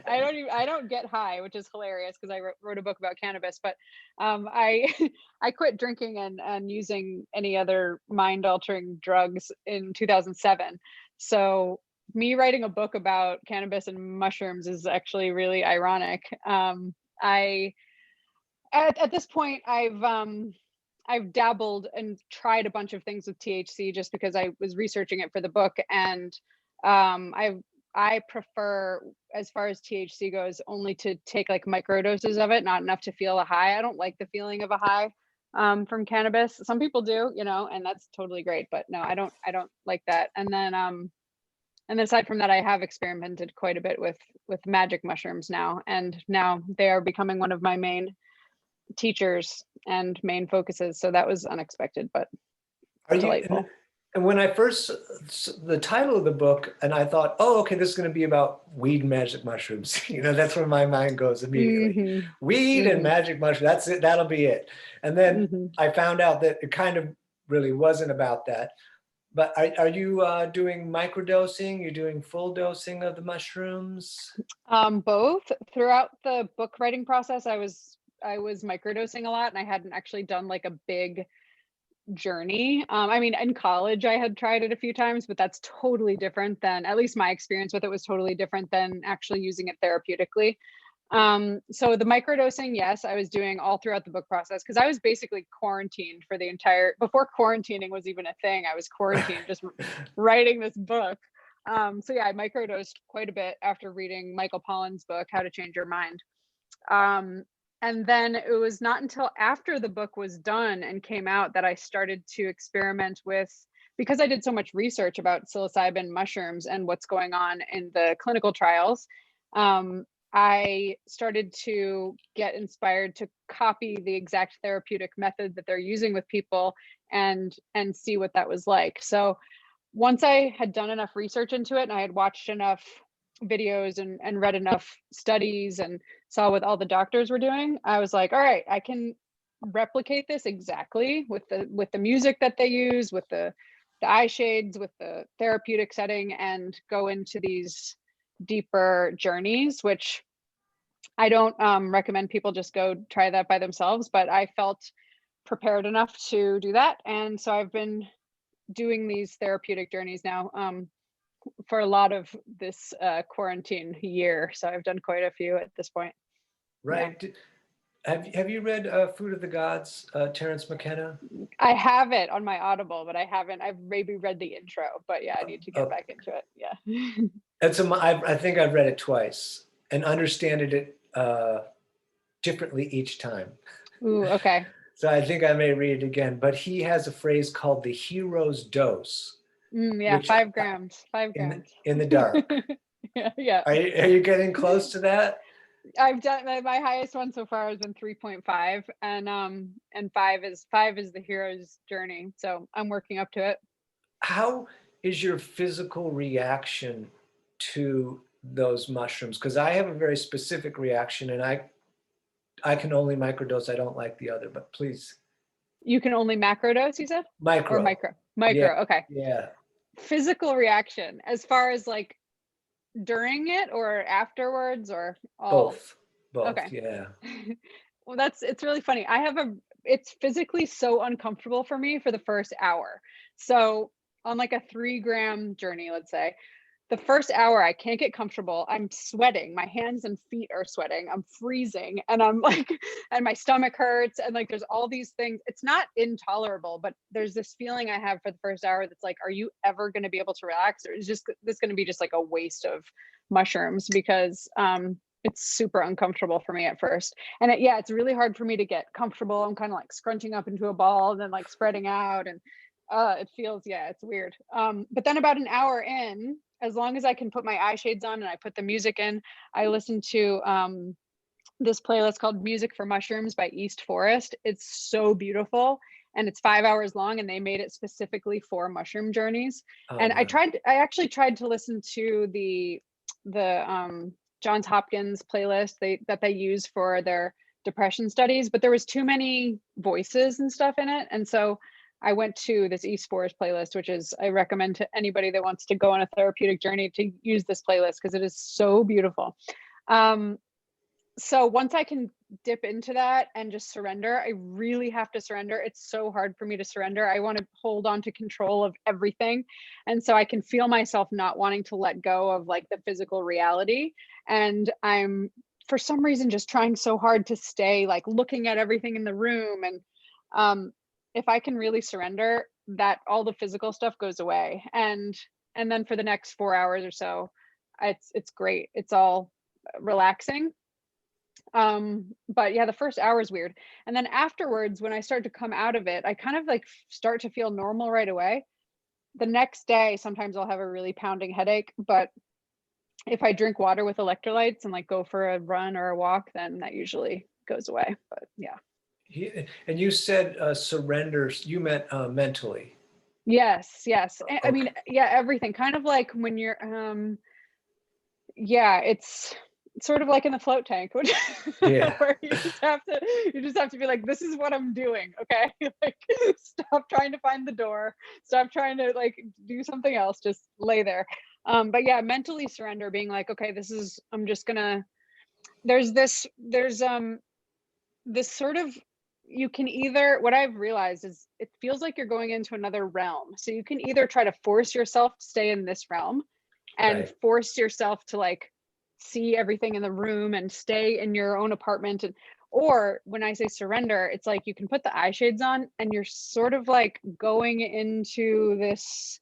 I don't get high, which is hilarious because I wrote a book about cannabis, but I I quit drinking and using any other mind altering drugs in 2007. So me writing a book about cannabis and mushrooms is actually really ironic. I at this point I've dabbled and tried a bunch of things with THC just because I was researching it for the book, and I prefer, as far as THC goes, only to take like micro doses of it, not enough to feel a high. I don't like the feeling of a high from cannabis. Some people do, you know, and that's totally great, but no, I don't like that. And then aside from that, I have experimented quite a bit with magic mushrooms now, and now they are becoming one of my main teachers and main focuses. So that was unexpected, but Are you, delightful. and when I first, the title of the book, and I thought, oh, okay, this is going to be about weed and magic mushrooms. You know, that's where my mind goes immediately. Mhm. Weed and Mhm. magic mushrooms, that's it, that'll be it. And then Mhm. I found out that it kind of really wasn't about that. But are you doing microdosing? You're doing full dosing of the mushrooms? Both throughout the book writing process, I was microdosing a lot, and I hadn't actually done like a big journey. I mean, in college, I had tried it a few times, but that's totally different than, at least my experience with it was totally different than actually using it therapeutically. So the microdosing, yes, I was doing all throughout the book process because I was basically quarantined for the entire, before quarantining was even a thing. I was quarantined just writing this book. So yeah, I microdosed quite a bit after reading Michael Pollan's book, How to Change Your Mind. Um, and then it was not until after the book was done and came out that I started to experiment with, because I did so much research about psilocybin mushrooms and what's going on in the clinical trials. Um, I started to get inspired to copy the exact therapeutic method that they're using with people and see what that was like. So once I had done enough research into it and I had watched enough videos and read enough studies and saw what all the doctors were doing, I was like, all right, I can replicate this exactly with the music that they use, with the eye shades, with the therapeutic setting, and go into these deeper journeys, which I don't recommend people just go try that by themselves, but I felt prepared enough to do that. And so I've been doing these therapeutic journeys now for a lot of this quarantine year. So I've done quite a few at this point. Yeah. Right. Have you read Fruit of the Gods, Terrence McKenna? I have it on my Audible, but I haven't. I've maybe read the intro, but yeah, I need to get Uh, back into it. Yeah. I think I've read it twice and understand it differently each time. Ooh, okay. So I think I may read it again. But he has a phrase called the hero's dose, Yeah, which 5 grams. Five in grams. in the dark. Yeah, yeah. Are you getting close to that? I've done my highest one so far has been 3.5, and five is the hero's journey. So I'm working up to it. How is your physical reaction to those mushrooms? Because I have a very specific reaction, and I can only microdose. I don't like the other, but please, You can only macro dose, you said? Or micro. micro? Yeah, Micro, okay. yeah. Physical reaction as far as like during it or afterwards or all? Both, both. Okay. Yeah. Well, it's really funny. It's physically so uncomfortable for me for the first hour. So on like a 3 gram journey, let's say, the first hour I can't get comfortable. I'm sweating. My hands and feet are sweating. I'm freezing and I'm like, and my stomach hurts. And like, there's all these things. It's not intolerable, but there's this feeling I have for the first hour that's like, are you ever going to be able to relax? Or is just this going to be just like a waste of mushrooms? Because it's super uncomfortable for me at first. And yeah, it's really hard for me to get comfortable. I'm kind of like scrunching up into a ball and then like spreading out. And it feels, yeah, it's weird. But then about an hour in, as long as I can put my eye shades on and I put the music in, I listen to this playlist called Music for Mushrooms by East Forest. It's so beautiful and it's 5 hours long and they made it specifically for mushroom journeys. Oh, And wow. I actually tried to listen to the Johns Hopkins playlist that they use for their depression studies, but there was too many voices and stuff in it. And so I went to this East Forest playlist, which is, I recommend to anybody that wants to go on a therapeutic journey to use this playlist because it is so beautiful. So once I can dip into that and just surrender, I really have to surrender. It's so hard for me to surrender. I want to hold on to control of everything. And so I can feel myself not wanting to let go of like the physical reality. And I'm, for some reason, just trying so hard to stay like looking at everything in the room. And if I can really surrender, that all the physical stuff goes away. And then for the next 4 hours or so, it's great. It's all relaxing. But yeah, the first hour is weird. And then afterwards, when I start to come out of it, I kind of like start to feel normal right away. The next day, sometimes I'll have a really pounding headache, but if I drink water with electrolytes and like go for a run or a walk, then that usually goes away. But yeah. And you said surrender, you meant mentally. Yes, yes. I Okay. mean, yeah, everything. Kind of like when you're yeah, it's sort of like in the float tank, which Yeah. where you just have to be like, this is what I'm doing, okay? Like stop trying to find the door, stop trying to like do something else, just lay there. But yeah, mentally surrender, being like, okay, this is, I'm just gonna, there's this sort of, you can either, what I've realized is it feels like you're going into another realm. So you can either try to force yourself to stay in this realm and Right. force yourself to like see everything in the room and stay in your own apartment. And or when I say surrender, it's like you can put the eye shades on and you're sort of like going into this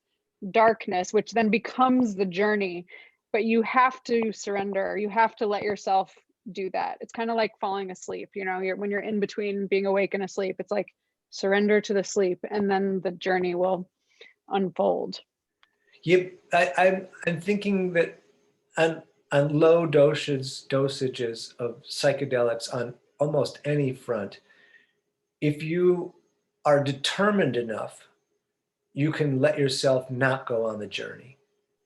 darkness, which then becomes the journey. But you have to surrender, you have to let yourself do that. It's kind of like falling asleep, you know, when you're in between being awake and asleep, it's like surrender to the sleep and then the journey will unfold. Yep. I'm thinking that on low dosages of psychedelics on almost any front, if you are determined enough, you can let yourself not go on the journey.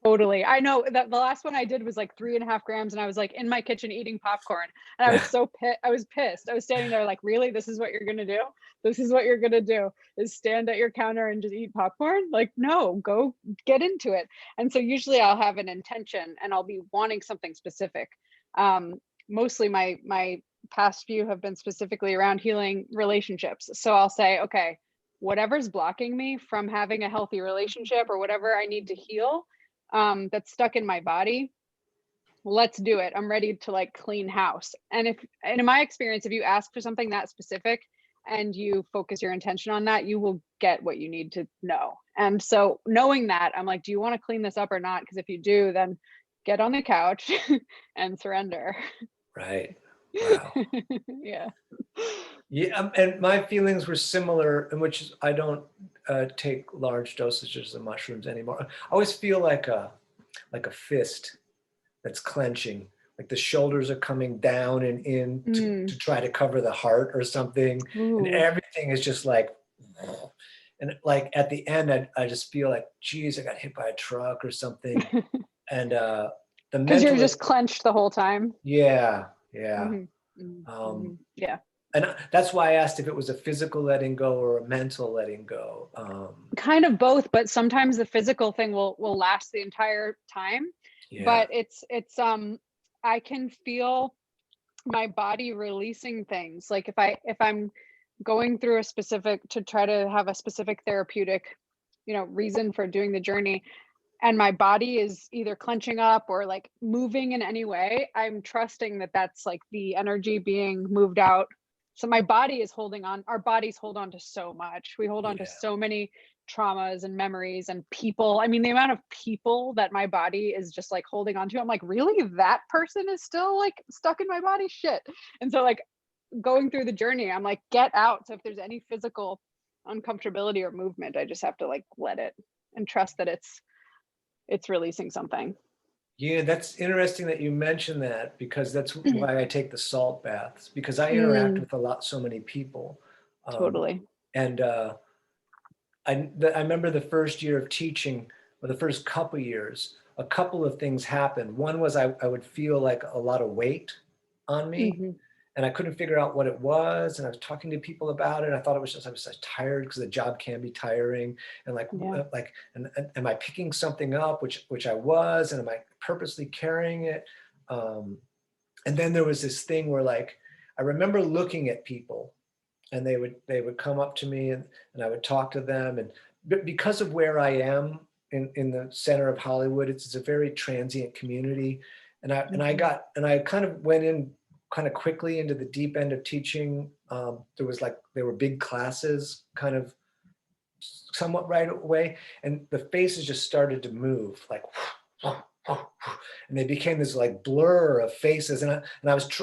Totally. I know that the last one I did was like 3.5 grams and I was like in my kitchen eating popcorn and I was so pissed. I was pissed. I was standing there like, really, this is what you're going to do? This is what you're going to do is stand at your counter and just eat popcorn? Like, no, go get into it. And so usually I'll have an intention and I'll be wanting something specific. Mostly my past few have been specifically around healing relationships. So I'll say, okay, whatever's blocking me from having a healthy relationship or whatever I need to heal, that's stuck in my body, let's do it. I'm ready to like clean house. And in my experience, if you ask for something that specific and you focus your intention on that, you will get what you need to know. And so knowing that, I'm like, do you want to clean this up or not? Because if you do, then get on the couch and surrender. Right. Wow. Yeah. Yeah, and my feelings were similar, in which I don't take large dosages of mushrooms anymore. I always feel like a fist that's clenching, like the shoulders are coming down and in Mm. to try to cover the heart or something, and Ooh. everything is just like, and like at the end, I just feel like, geez, I got hit by a truck or something, and the Because you're mental, just clenched the whole time. yeah, yeah. Hmm. Hmm. Um, Hmm. Yeah. and that's why I asked if it was a physical letting go or a mental letting go. Kind of both, but sometimes the physical thing will last the entire time. Yeah, But it's I can feel my body releasing things. Like if I'm going through a specific, to try to have a specific therapeutic, reason for doing the journey, and my body is either clenching up or like moving in any way, I'm trusting that that's like the energy being moved out. So my body is holding on. Our bodies hold on to so much. We hold on to Yeah. so many traumas and memories and people. I mean, the amount of people that my body is just like holding on to, I'm like, really? That person is still like stuck in my body? Shit. And so, like, going through the journey, I'm like, get out. So if there's any physical uncomfortability or movement, I just have to like let it and trust that it's releasing something. Yeah, that's interesting that you mentioned that, because that's why I take the salt baths, because I interact Mm, with so many people. Um, totally. and I remember the first year of teaching, or the first couple years, a couple of things happened. One was I would feel like a lot of weight on me, Mhm. and I couldn't figure out what it was. And I was talking to people about it. I thought it was just I was just tired, because the job can be tiring. And Yeah. and am I picking something up, which I was, and am I purposely carrying it? Um, and then there was this thing where, like, I remember looking at people, and they would come up to me, and I would talk to them. And because of where I am in the center of Hollywood, it's a very transient community. Mhm. And I kind of went in kind of quickly into the deep end of teaching. There were big classes kind of somewhat right away, and the faces just started to move like and they became this like blur of faces. I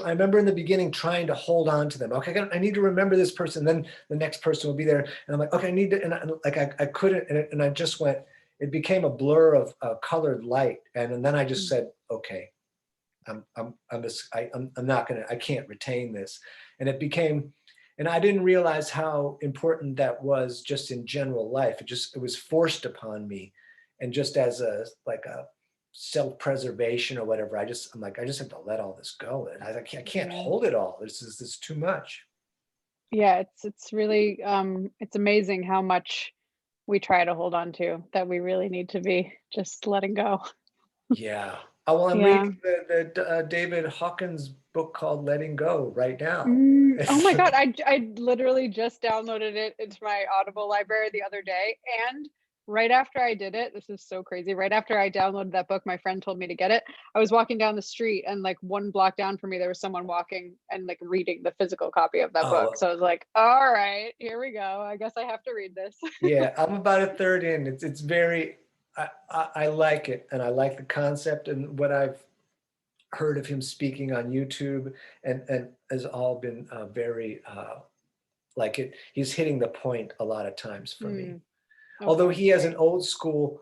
remember in the beginning trying to hold on to them. Okay, I need to remember this person. Then the next person will be there, and I'm like, okay, I need to, I couldn't, and I just went. It became a blur of colored light, and then I just Mm. said, okay, I'm not gonna, I can't retain this. And it became, and I didn't realize how important that was just in general life. It was forced upon me, and just as a self-preservation or whatever. I'm like, I just have to let all this go. And I can't Yeah. hold it all. This is too much. Yeah, it's really it's amazing how much we try to hold on to that we really need to be just letting go. Yeah. Oh, well, I'm Yeah. reading the David Hawkins book called Letting Go right now. Mm, oh It's my God, I literally just downloaded it into my Audible library the other day, and right after I did it, this is so crazy. Right after I downloaded that book, my friend told me to get it. I was walking down the street, and like one block down from me, there was someone walking and like reading the physical copy of that book. oh, So I was like, all right, here we go. I guess I have to read this. yeah, I'm about a third in. It's very, I like it, and I like the concept, and what I've heard of him speaking on YouTube, and has all been very like it. He's hitting the point a lot of times for me. Mm, Although okay, he has an great. old school.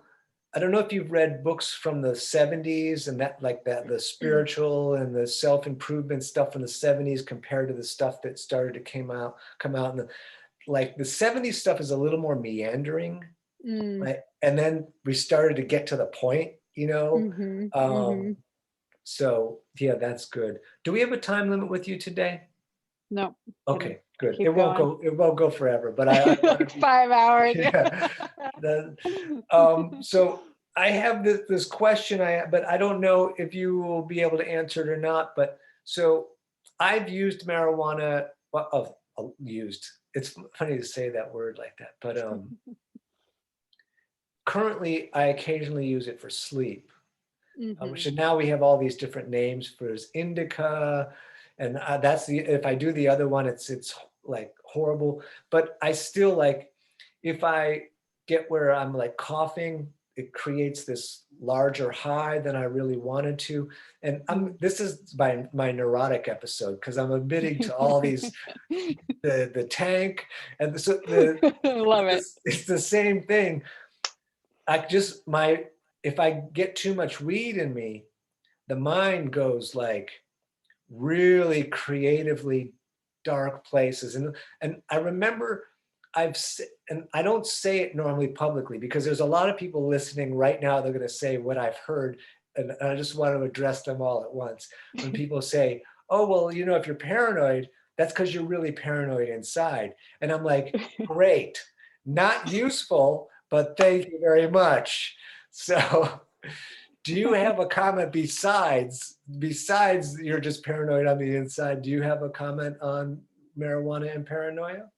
I don't know if you've read books from the 70s, and that, like that, the spiritual and the self-improvement stuff from the 70s compared to the stuff that started to come out in the, like, the 70s stuff is a little more meandering, Mm, right? And then we started to get to the point, you know. mhm, Um, mhm. so yeah, that's good. Do we have a time limit with you today? No, can Okay, good. keep going. It won't go forever, but I want to Like be, 5 hours. yeah. The, so I have this question, but I don't know if you will be able to answer it or not. But so I've used marijuana, well, used. It's funny to say that word like that, but currently I occasionally use it for sleep. Which Mhm. now we have all these different names for this indica, and that's the, if I do the other one, it's like horrible. But I still, like, if I get where I'm like coughing, it creates this larger high than I really wanted to. And Mm. this is my neurotic episode, because I'm admitting to all these, the tank, and Love it. it's the same thing. I just my If I get too much weed in me, the mind goes like really creatively dark places. And I remember and I don't say it normally publicly, because there's a lot of people listening right now. They're going to say what I've heard, and I just want to address them all at once. When people say, oh, well, if you're paranoid, that's because you're really paranoid inside. And I'm like, great, not useful, but thank you very much. So do you have a comment besides you're just paranoid on the inside? Do you have a comment on marijuana and paranoia?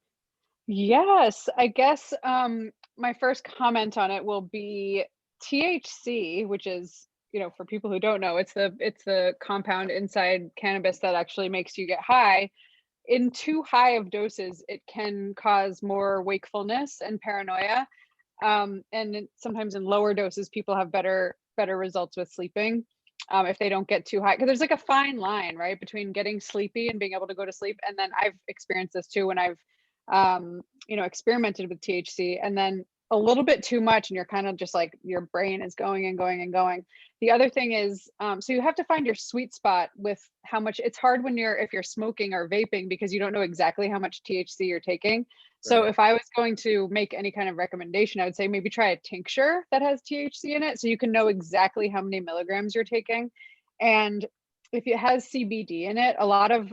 Yes, I guess, my first comment on it will be THC, which is, for people who don't know, it's the compound inside cannabis that actually makes you get high. In too high of doses, it can cause more wakefulness and paranoia. Sometimes in lower doses, people have better results with sleeping, if they don't get too high. Because there's like a fine line, right, between getting sleepy and being able to go to sleep. And then I've experienced this too when I've experimented with THC, and then a little bit too much, and you're kind of just like, your brain is going and going and going. The other thing is, so you have to find your sweet spot with how much. It's hard when if you're smoking or vaping, because you don't know exactly how much THC you're taking. So Right. if I was going to make any kind of recommendation, I would say maybe try a tincture that has THC in it, so you can know exactly how many milligrams you're taking. And if it has CBD in it, a lot of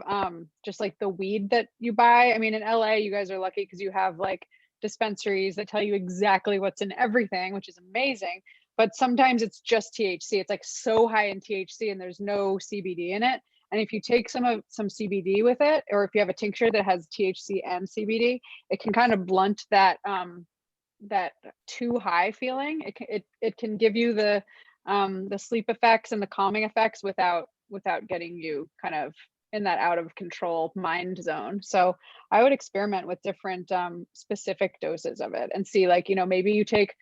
just like the weed that you buy. I mean, in LA, you guys are lucky because you have like dispensaries that tell you exactly what's in everything, which is amazing. But sometimes it's just THC. It's like so high in THC and there's no CBD in it. And if you take some CBD with it, or if you have a tincture that has THC and CBD, it can kind of blunt that that too high feeling. It can give you the sleep effects and the calming effects without getting you kind of in that out of control mind zone. So I would experiment with different specific doses of it and see, like, maybe you take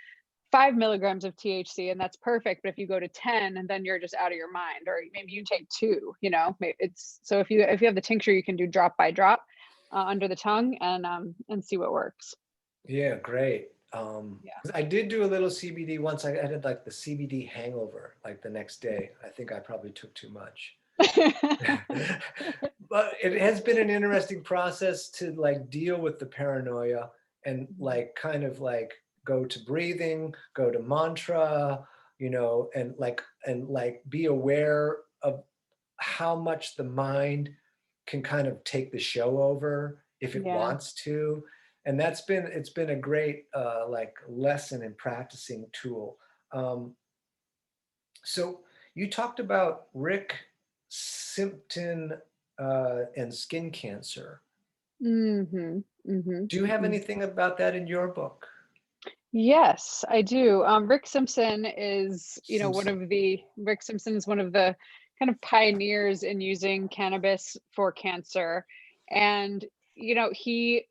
5 milligrams of THC and that's perfect. But if you go to 10, and then you're just out of your mind, or maybe you take 2, it's, so if you have the tincture, you can do drop by drop under the tongue and see what works. Yeah, great. Yeah. 'Cause I did do a little CBD once. I had like the CBD hangover like the next day. I think I probably took too much. But it has been an interesting process to like deal with the paranoia and like kind of like go to breathing, go to mantra, and be aware of how much the mind can kind of take the show over if it Yeah. wants to. And it's been a great like lesson in practicing tool. Um, so you talked about Rick Simpson and skin cancer. Mm-hmm. Mm-hmm. Do you have anything about that in your book? Yes, I do. Rick Simpson is, Simpson. Rick Simpson is one of the kind of pioneers in using cannabis for cancer. And, he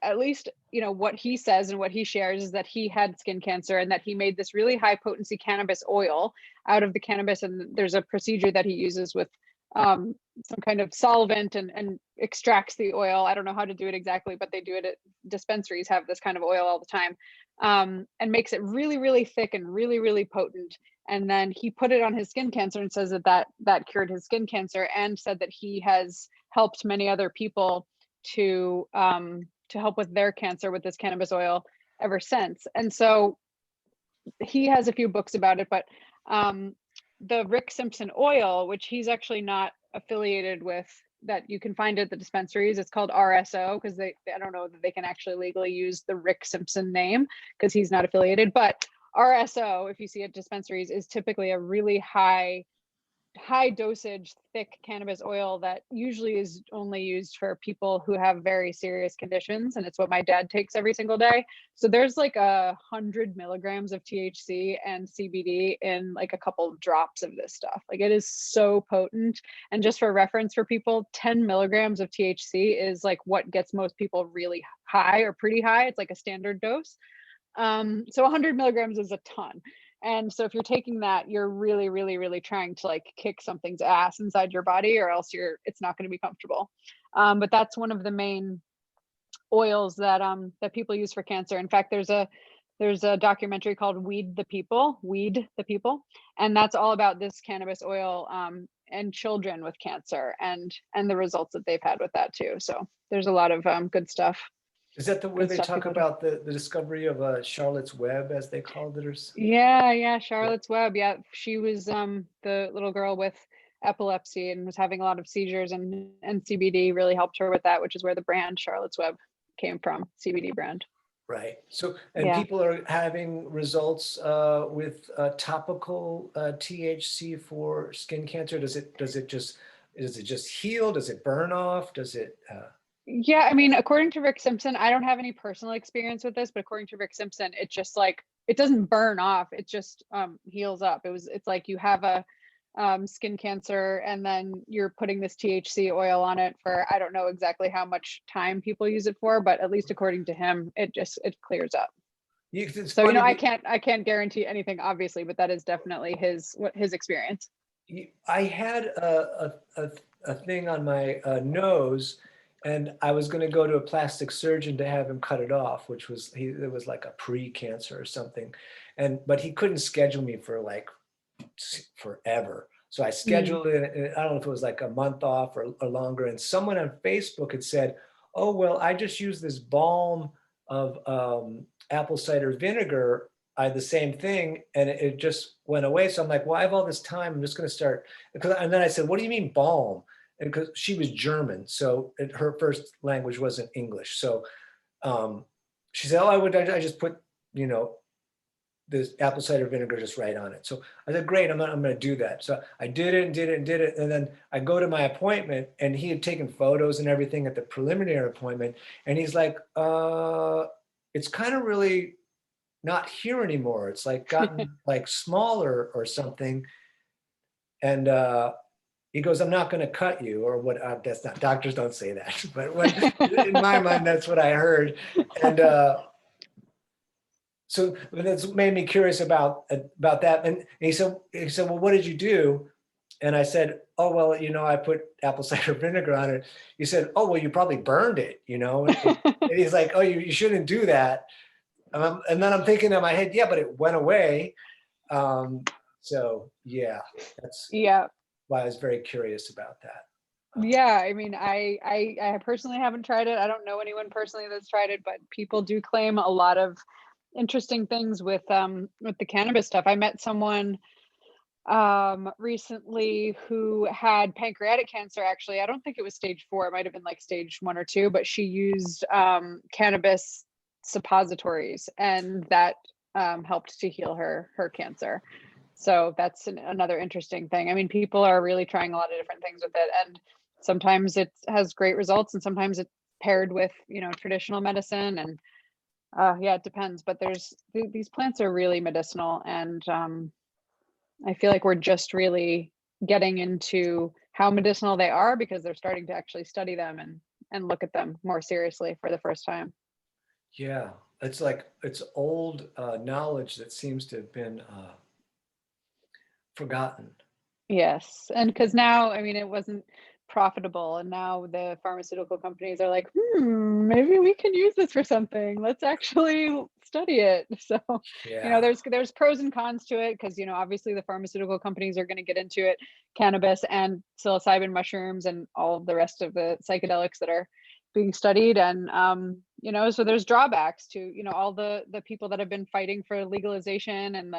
at least, what he says and what he shares is that he had skin cancer and that he made this really high potency cannabis oil out of the cannabis. And there's a procedure that he uses with some kind of solvent and extracts the oil. I don't know how to do it exactly, but they do it at dispensaries, have this kind of oil all the time, and makes it really, really thick and really, really potent. And then he put it on his skin cancer and says that cured his skin cancer, and said that he has helped many other people to help with their cancer with this cannabis oil ever since. And so he has a few books about it, but the Rick Simpson oil, which he's actually not affiliated with, that you can find at the dispensaries, it's called RSO, because I don't know that they can actually legally use the Rick Simpson name because he's not affiliated. But RSO, if you see at dispensaries, is typically a really high dosage, thick cannabis oil that usually is only used for people who have very serious conditions. And it's what my dad takes every single day. So there's like 100 milligrams of THC and CBD in like a couple of drops of this stuff. Like, it is so potent. And just for reference for people, 10 milligrams of THC is like what gets most people really high or pretty high. It's like a standard dose. So 100 milligrams is a ton. And so if you're taking that, you're really, really, really trying to like kick something's ass inside your body, or else it's not going to be comfortable. But that's one of the main oils that people use for cancer. In fact, there's a documentary called Weed the People, and that's all about this cannabis oil and children with cancer and the results that they've had with that too. So there's a lot of good stuff. Is that where Good they stuff talk people do. about the discovery of Charlotte's Web, as they called it, Yeah, Yeah. Charlotte's Web. Yeah, she was the little girl with epilepsy and was having a lot of seizures, and CBD really helped her with that, which is where the brand Charlotte's Web came from, CBD brand. Right. So, and Yeah. people are having results with topical THC for skin cancer. Does it just heal? Does it burn off? Does it? Yeah, I mean, according to Rick Simpson, I don't have any personal experience with this, but according to Rick Simpson, it just like it doesn't burn off. It just heals up. It's like you have a skin cancer, and then you're putting this THC oil on it for, I don't know exactly how much time people use it for, but at least according to him, it clears up. It's So, funny. I can't guarantee anything, obviously, but that is definitely his experience. I had a thing on my nose, and I was going to go to a plastic surgeon to have him cut it off, which was it was like a pre-cancer or something, but he couldn't schedule me for like forever. So I Mm. scheduled it. I don't know if it was like a month off or longer. And someone on Facebook had said, "Oh well, I just used this balm of apple cider vinegar. I had the same thing, and it just went away." So I'm like, "Well, I have all this time. I'm just going to start." And then I said, "What do you mean balm?" And because she was German, so her first language wasn't English. So she said, "Oh, I just put, you know, this apple cider vinegar just right on it." So I said, "Great, I'm gonna do that." So I did it and did it and did it. And then I go to my appointment, and he had taken photos and everything at the preliminary appointment. And he's like, it's kind of really not here anymore. It's like gotten like smaller or something. And he goes, "I'm not going to cut you," or what. That's not, doctors don't say that. But in my mind, that's what I heard. And so that's made me curious about that. And he said, "Well, what did you do?" And I said, "Oh, well, I put apple cider vinegar on it." He said, "Oh, well, you probably burned it, you know?" And he's like, "Oh, you shouldn't do that." And then I'm thinking in my head, yeah, but it went away. So yeah, that's Yeah. why I was very curious about that. Yeah, I mean, I personally haven't tried it. I don't know anyone personally that's tried it, but people do claim a lot of interesting things with the cannabis stuff. I met someone recently who had pancreatic cancer. Actually, I don't think it was stage 4. It might have been like stage 1 or 2, but she used cannabis suppositories, and that helped to heal her cancer. So that's another interesting thing. I mean, people are really trying a lot of different things with it, and sometimes it has great results, and sometimes it's paired with, traditional medicine. And yeah, it depends. But these plants are really medicinal, and I feel like we're just really getting into how medicinal they are, because they're starting to actually study them and look at them more seriously for the first time. Yeah, it's like it's old knowledge that seems to have been forgotten. Yes, and because now, I mean, it wasn't profitable, and now the pharmaceutical companies are like, maybe we can use this for something. Let's actually study it. So, Yeah. there's pros and cons to it, because obviously the pharmaceutical companies are going to get into it, cannabis and psilocybin mushrooms and all of the rest of the psychedelics that are being studied. And so there's drawbacks to, all the people that have been fighting for legalization, and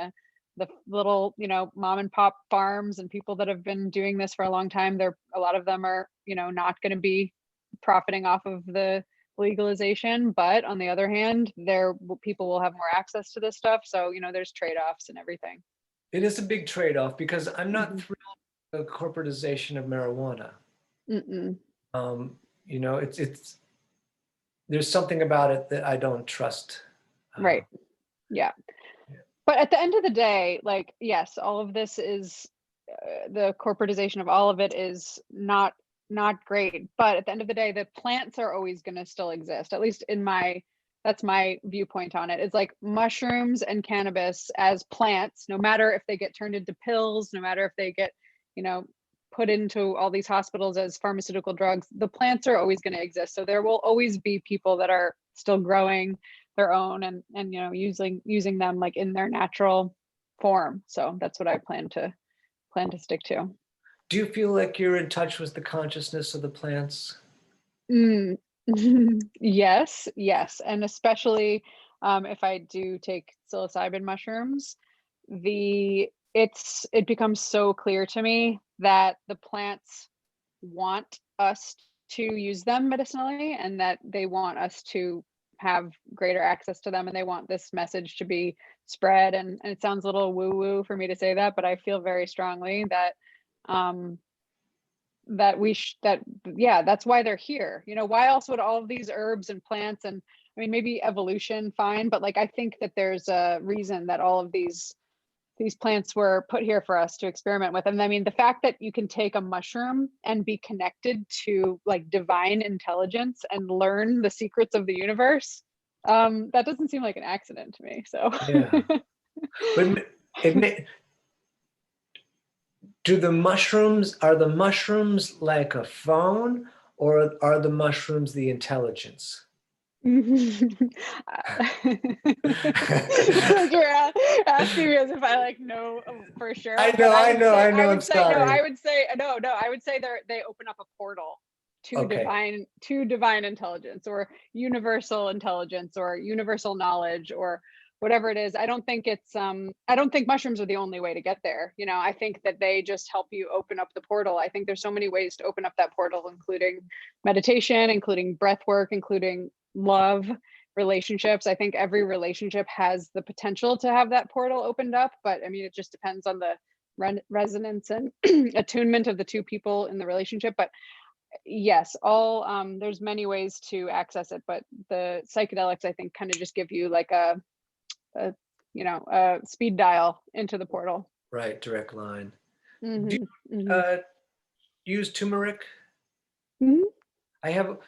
the little, mom and pop farms and people that have been doing this for a long time. A lot of them are, not going to be profiting off of the legalization. But on the other hand, people will have more access to this stuff. So, there's trade-offs and everything. It is a big trade-off because I'm not Mhm. thrilled with the corporatization of marijuana. Mm-mm. It's there's something about it that I don't trust. Uh, Right. Yeah. yeah. But at the end of the day, like, yes, all of this is the corporatization of all of it is not great. But at the end of the day, the plants are always going to still exist. At least that's my viewpoint on it. It's like mushrooms and cannabis as plants, no matter if they get turned into pills, no matter if they get, you know, put into all these hospitals as pharmaceutical drugs, the plants are always going to exist. So there will always be people that are still growing their own, and using them like in their natural form. So that's what I plan to stick to. Do you feel like you're in touch with the consciousness of the plants? Mm. Yes, yes, and especially if I do take psilocybin mushrooms, it becomes so clear to me that the plants want us to use them medicinally, and that they want us to have greater access to them, and they want this message to be spread. And it sounds a little woo woo for me to say that, but I feel very strongly that um that's why they're here. Why else would all of these herbs and plants, and I mean, maybe evolution, fine, but like I think that there's a reason that all of these plants were put here for us to experiment with. And I mean, the fact that you can take a mushroom and be connected to like divine intelligence and learn the secrets of the universe, that doesn't seem like an accident to me. So Yeah. But it may, are the mushrooms like a phone, or are the mushrooms the intelligence? It's like you're asking me as if I like know for sure, but I know, I I'm would say no. sorry. I would say no. I would say they open up a portal to Okay. divine intelligence, or universal intelligence, or universal knowledge, or whatever it is. I don't think mushrooms are the only way to get there. I think that they just help you open up the portal. I think there's so many ways to open up that portal, including meditation, including breath work, including love, relationships. I think every relationship has the potential to have that portal opened up, but I mean, it just depends on the resonance and attunement of the two people in the relationship. But yes, all there's many ways to access it, but the psychedelics, I think, kind of just give you like a a speed dial into the portal. Right, direct line. Do Hmm. you Hmm. use turmeric? Hmm. I have,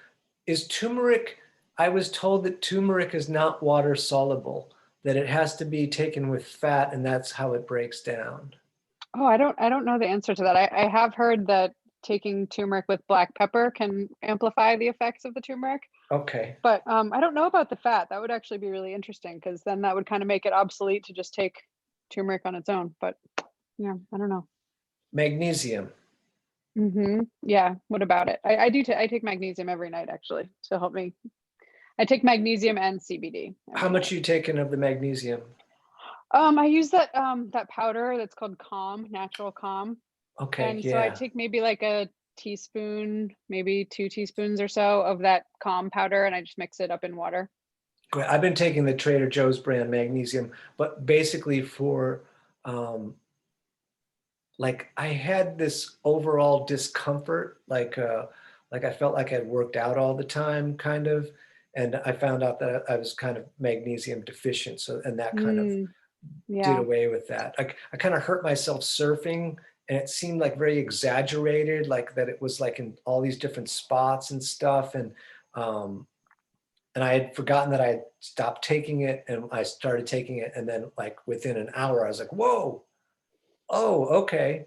is turmeric, I was told that turmeric is not water soluble, that it has to be taken with fat, and that's how it breaks down. Oh, I don't know the answer to that. I have heard that taking turmeric with black pepper can amplify the effects of the turmeric. Okay. But I don't know about the fat. That would actually be really interesting, because then that would kind of make it obsolete to just take turmeric on its own. But yeah, I don't know. Magnesium. Yeah. What about it? I take magnesium every night actually to help me. I take magnesium and CBD How every much night. are you taking of the magnesium? I use that powder that's called Calm, Natural Calm. Okay, And so I yeah. take maybe like a teaspoon, maybe 2 teaspoons or so of that Calm powder, and I just mix it up in water. Great. I've been taking the Trader Joe's brand magnesium, but basically for like I had this overall discomfort, like I felt like I'd worked out all the time, kind of, and I found out that I was kind of magnesium deficient. So, and that kind of Mm, did yeah. away with that. I kind of hurt myself surfing, and it seemed like very exaggerated, like that it was like in all these different spots and stuff, um, and I had forgotten that I had stopped taking it, and I started taking it, and then like within an hour, I was like, "Whoa, oh, okay."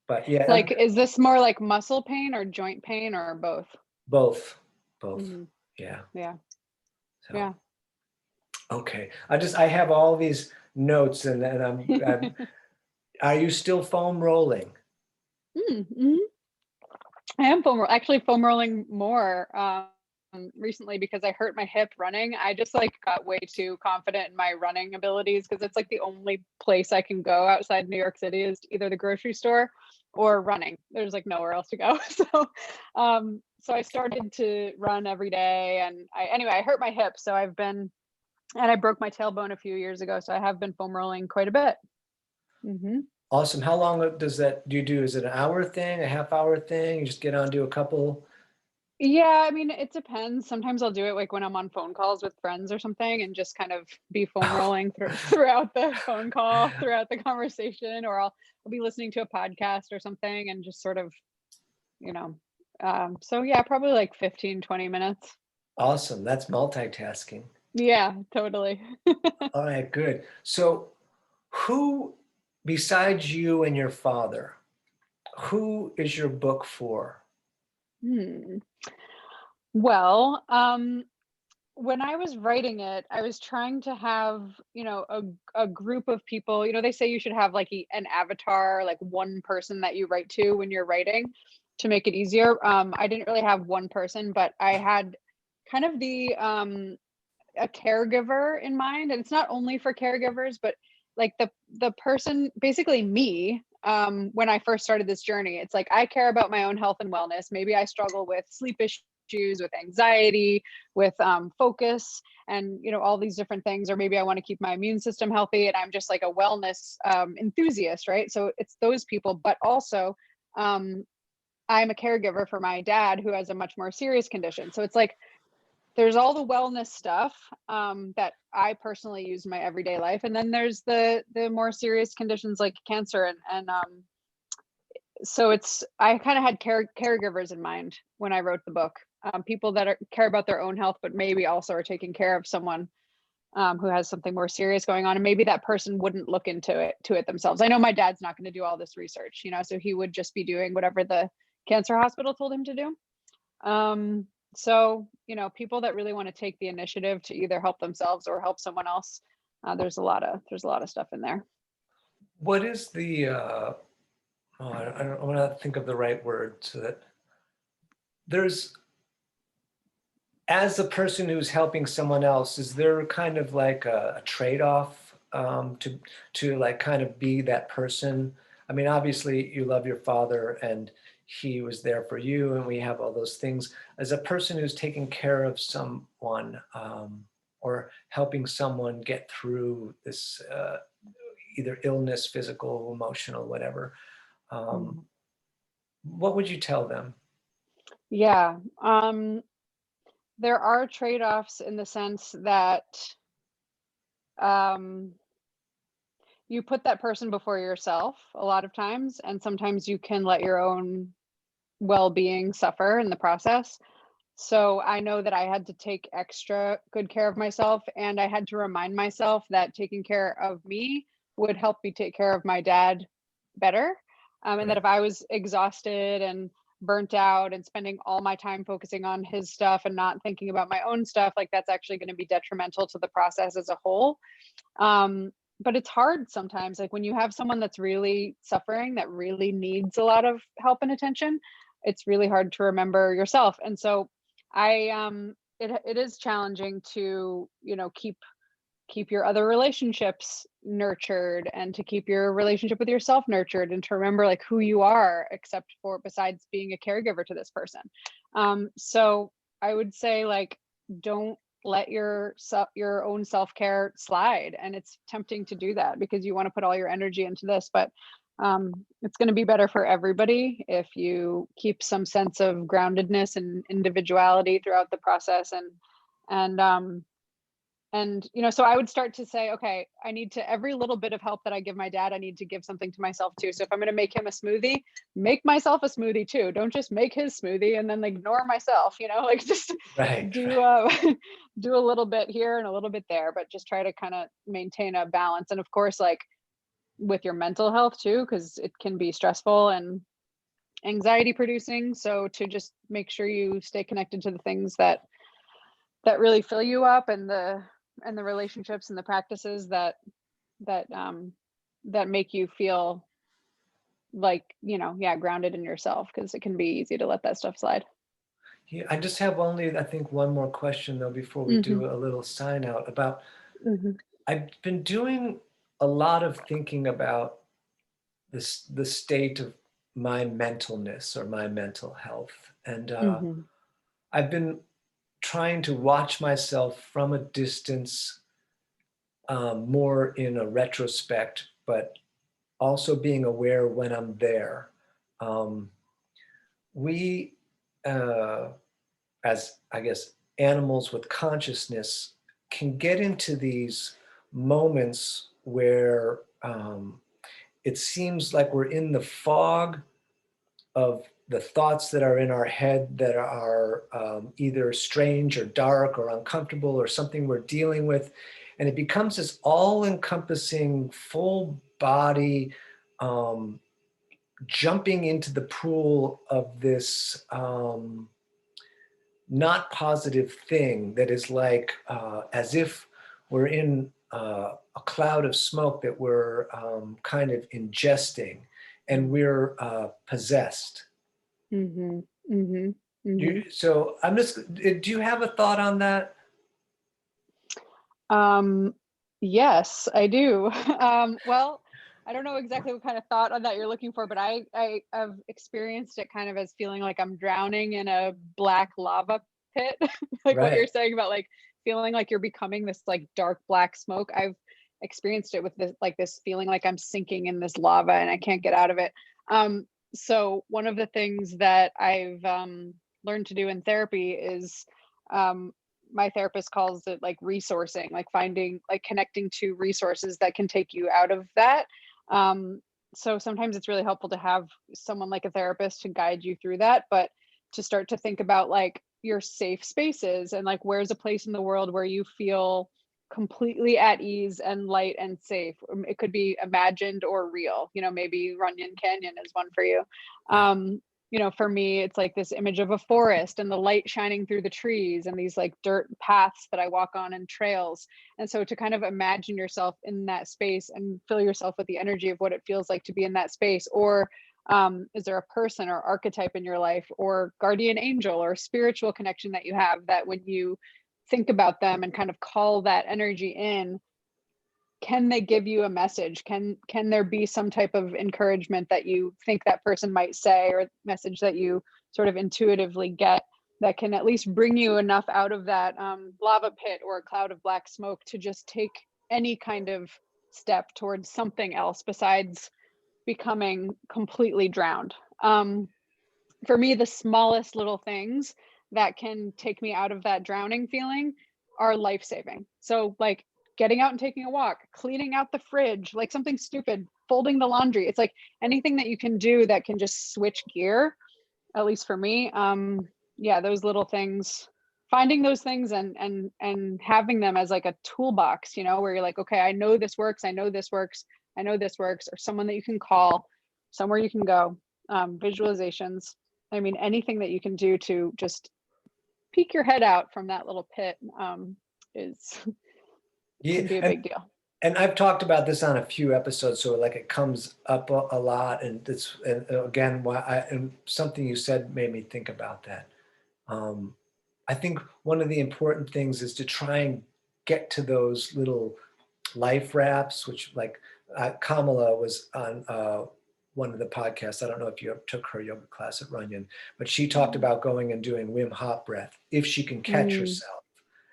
But yeah, Like, is this more like muscle pain or joint pain or both? both, both. Hmm. Yeah. Yeah. So Yeah. okay, I have all these notes, and are you still foam rolling? Mm-hmm. I am actually foam rolling more recently, because I hurt my hip running. I just like got way too confident in my running abilities, because it's like the only place I can go outside New York City is either the grocery store or running. There's like nowhere else to go. So I started to run every day, and I hurt my hip, so and I broke my tailbone a few years ago, so I have been foam rolling quite a bit. Hmm. Awesome. How long does that do you do? Is it an hour thing, a half hour thing? You just get on, do a couple. Yeah, I mean, it depends. Sometimes I'll do it like when I'm on phone calls with friends or something, and just kind of be foam rolling throughout the phone call, throughout the conversation, or I'll be listening to a podcast or something and just sort of, you know, so yeah, probably like 15-20 minutes. Awesome. That's multitasking. Yeah, totally. All right, good. So who besides you and your father, who is your book for? Hmm. Well, when I was writing it, I was trying to have, a group of people. They say you should have like an avatar, like one person that you write to when you're writing to make it easier. I didn't really have one person, but I had kind of a caregiver in mind, and it's not only for caregivers, but like the person, basically me, when I first started this journey. It's like I care about my own health and wellness. Maybe I struggle with sleep issues, with anxiety, with focus, and all these different things. Or maybe I want to keep my immune system healthy, and I'm just like a wellness enthusiast, right? So it's those people, but also um, I'm a caregiver for my dad who has a much more serious condition. So it's like there's all the wellness stuff that I personally use in my everyday life, and then there's the more serious conditions like cancer and so it's I kind of had caregivers in mind when I wrote the book. People that care about their own health, but maybe also are taking care of someone who has something more serious going on, and maybe that person wouldn't look into it themselves. I know my dad's not going to do all this research, so he would just be doing whatever the cancer hospital told him to do. So people that really want to take the initiative to either help themselves or help someone else, there's a lot of stuff in there. What is the, I want to think of the right word so that there's, as a person who's helping someone else, is there kind of like a trade-off to like kind of be that person? I mean, obviously you love your father and he was there for you and we have all those things. As a person who's taking care of someone or helping someone get through this either illness, physical, emotional, whatever, Mhm. what would you tell them? Yeah. There are trade-offs in the sense that um, you put that person before yourself a lot of times, and sometimes you can let your own well-being suffer in the process. So I know that I had to take extra good care of myself, and I had to remind myself that taking care of me would help me take care of my dad better. And that Right. if I was exhausted and burnt out and spending all my time focusing on his stuff and not thinking about my own stuff, like that's actually going to be detrimental to the process as a whole. But it's hard sometimes, like when you have someone that's really suffering, that really needs a lot of help and attention, it's really hard to remember yourself. And so it is challenging to, keep your other relationships nurtured and to keep your relationship with yourself nurtured and to remember like who you are except for besides being a caregiver to this person. So I would say like don't let your own self-care slide, and it's tempting to do that because you want to put all your energy into this, but it's going to be better for everybody if you keep some sense of groundedness and individuality throughout the process. And so I would start to say, okay, I need to, every little bit of help that I give my dad, I need to give something to myself too. So if I'm going to make him a smoothie, make myself a smoothie too. Don't just make his smoothie and then ignore myself, like just Right. do do a little bit here and a little bit there, but just try to kind of maintain a balance. And of course, like with your mental health too, because it can be stressful and anxiety producing. So to just make sure you stay connected to the things that really fill you up, and the relationships and the practices that that make you feel like, yeah, grounded in yourself, because it can be easy to let that stuff slide. Yeah, I just have only, I think, one more question though before we Hmm. do a little sign out about, Hmm. I've been doing a lot of thinking about the state of my mentalness or my mental health. And Hmm. I've been trying to watch myself from a distance, more in a retrospect, but also being aware when I'm there. Um, we, uh, as I guess animals with consciousness, can get into these moments where it seems like we're in the fog of the thoughts that are in our head that are either strange or dark or uncomfortable or something we're dealing with. And it becomes this all encompassing, full body, um, jumping into the pool of this not positive thing that is like as if we're in a cloud of smoke that we're kind of ingesting and we're possessed. Hmm. Hmm. Hmm. So I'm just, do you have a thought on that? um yes, I do. Well, I don't know exactly what kind of thought on that you're looking for, but I have experienced it kind of as feeling like I'm drowning in a black lava pit. Like what you're Right. saying about like feeling like you're becoming this like dark black smoke. I've experienced it with this feeling like I'm sinking in this lava and I can't get out of it. So one of the things that I've learned to do in therapy is, um, my therapist calls it like resourcing, like finding, like connecting to resources that can take you out of that. Um, so sometimes it's really helpful to have someone like a therapist to guide you through that, but to start to think about like your safe spaces and like where's a place in the world where you feel completely at ease and light and safe. It could be imagined or real. Maybe Runyon Canyon is one for you. Right. For me, it's like this image of a forest and the light shining through the trees and these like dirt paths that I walk on and trails. And so to kind of imagine yourself in that space and fill yourself with the energy of what it feels like to be in that space. Or is there a person or archetype in your life or guardian angel or spiritual connection that you have that when you think about them and kind of call that energy in, can they give you a message? Can there be some type of encouragement that you think that person might say, or message that you sort of intuitively get, that can at least bring you enough out of that lava pit or a cloud of black smoke to just take any kind of step towards something else besides becoming completely drowned. For me, the smallest little things that can take me out of that drowning feeling are life-saving. So like getting out and taking a walk, cleaning out the fridge, like something stupid, folding the laundry. It's like anything that you can do that can just switch gear, at least for me. Yeah, those little things, finding those things and having them as like a toolbox, where you're like, okay, I know this works, I know this works, I know this works, or someone that you can call, somewhere you can go, visualizations. I mean, anything that you can do to just peek your head out from that little pit, is Yeah, can be a big deal. and I've talked about this on a few episodes, so like it comes up a lot, and it's and again why and something you said made me think about that. Um, I think one of the important things is to try and get to those little life wraps, which like Kamala was on one of the podcasts. I don't know if you ever took her yoga class at Runyon, but she talked Mm, about going and doing Wim Hof breath if she can catch mm, herself,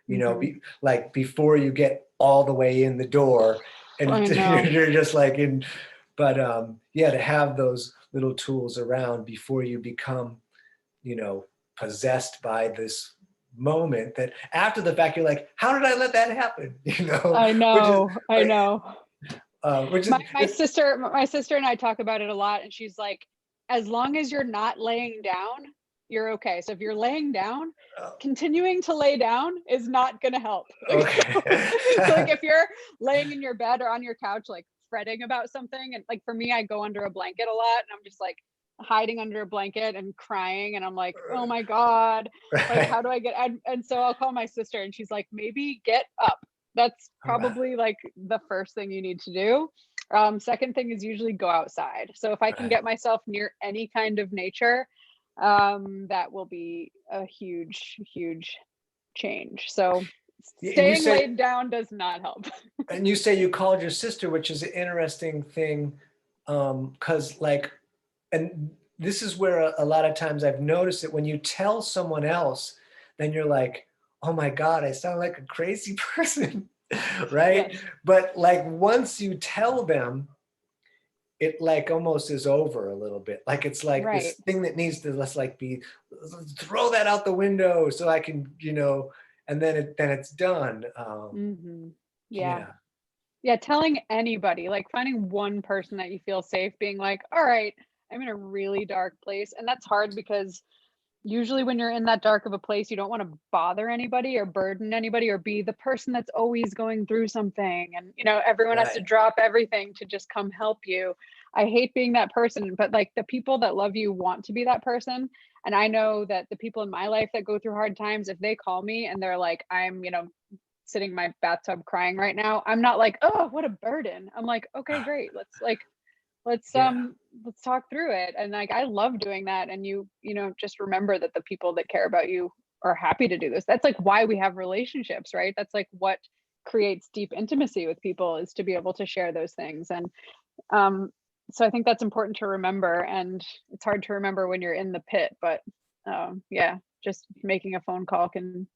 mhm. like before you get all the way in the door and I know. you're just like in, but yeah, to have those little tools around before you become, you know, possessed by this moment that after the fact you're like, how did I let that happen? I Which is know. I like, know. which is My sister and I talk about it a lot, and she's like, as long as you're not laying down, you're okay. So if you're laying down, continuing to lay down is not going to help. Like, so like okay. if you're laying in your bed or on your couch like fretting about something, and like for me, I go under a blanket a lot and I'm just like hiding under a blanket and crying, and I'm like, oh my god, like how Right. do I get, and so I'll call my sister and she's like, maybe get up. That's probably like the first thing you need to do. Second thing is usually go outside. So if I can Right. get myself near any kind of nature, that will be a huge, huge change. So And you staying say, laid down does not help. and you say you called your sister, which is an interesting thing, because like, and this is where a lot of times I've noticed that when you tell someone else, then you're like, oh my God, I sound like a crazy person, right? Yes. But like once you tell them, it like almost is over a little bit. Like it's like Right. this thing that needs to let's like be throw that out the window so I can, and then it's done. Hmm. Yeah. Yeah, Yeah. Telling anybody, like finding one person that you feel safe, being like, all right, I'm in a really dark place. And that's hard because usually when you're in that dark of a place, you don't want to bother anybody or burden anybody or be the person that's always going through something. And, everyone has to right. drop everything to just come help you. I hate being that person, but like the people that love you want to be that person. And I know that the people in my life that go through hard times, if they call me and they're like, I'm, sitting in my bathtub crying right now, I'm not like, oh, what a burden. I'm like, okay, great. Let's Yeah. let's talk through it. And like I love doing that, and just remember that the people that care about you are happy to do this. That's like why we have relationships, right? That's like what creates deep intimacy with people, is to be able to share those things. And um so I think that's important to remember, and it's hard to remember when you're in the pit, but yeah, just making a phone call can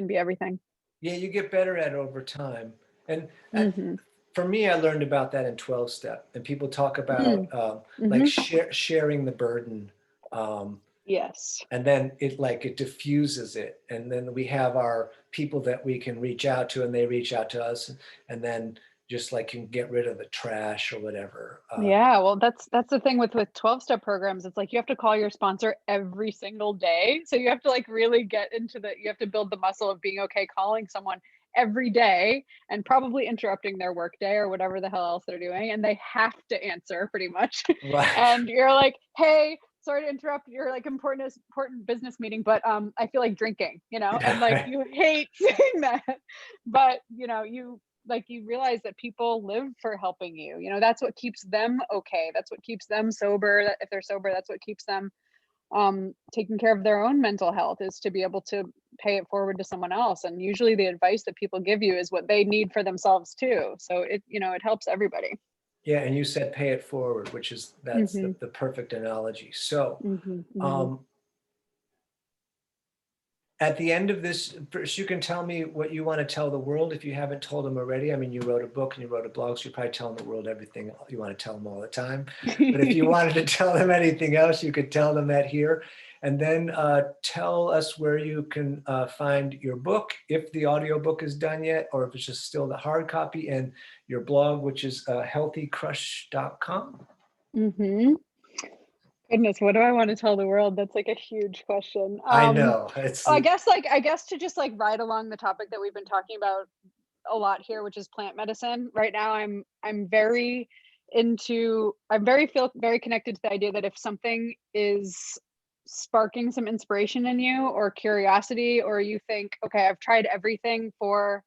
be everything. Yeah, you get better at it over time. And Hmm. for me, I learned about that in 12 step, and people talk Mm. about like Hmm. sharing the burden. Um, Yes. and then it diffuses it, and then we have our people that we can reach out to, and they reach out to us, and then just like you can get rid of the trash or whatever. Yeah, well, that's the thing with 12-step programs. It's like you have to call your sponsor every single day. So you have to like really get into you have to build the muscle of being okay calling someone every day and probably interrupting their work day or whatever the hell else they're doing. And they have to answer pretty much. Right. And you're like, hey, sorry to interrupt your like important business meeting, but I feel like drinking, and like Right. you hate saying that. But you realize that people live for helping you. That's what keeps them okay. That's what keeps them sober. If they're sober, that's what keeps them taking care of their own mental health, is to be able to pay it forward to someone else. And usually the advice that people give you is what they need for themselves too. So it helps everybody. Yeah, and you said pay it forward, which is that's Hmm. the perfect analogy. So Hmm. Hmm. um, at the end of this, first you can tell me what you want to tell the world if you haven't told them already. I mean, you wrote a book and you wrote a blog, so you're probably telling the world everything you want to tell them all the time. But if you wanted to tell them anything else, you could tell them that here. And then tell us where you can find your book, if the audiobook is done yet, or if it's just still the hard copy, and your blog, which is healthycrush.com. Hmm. Goodness, what do I want to tell the world? That's like a huge question. I know. It's I guess to just like ride along the topic that we've been talking about a lot here, which is plant medicine. Right now I'm very feel very connected to the idea that if something is sparking some inspiration in you or curiosity, or you think, okay, I've tried everything for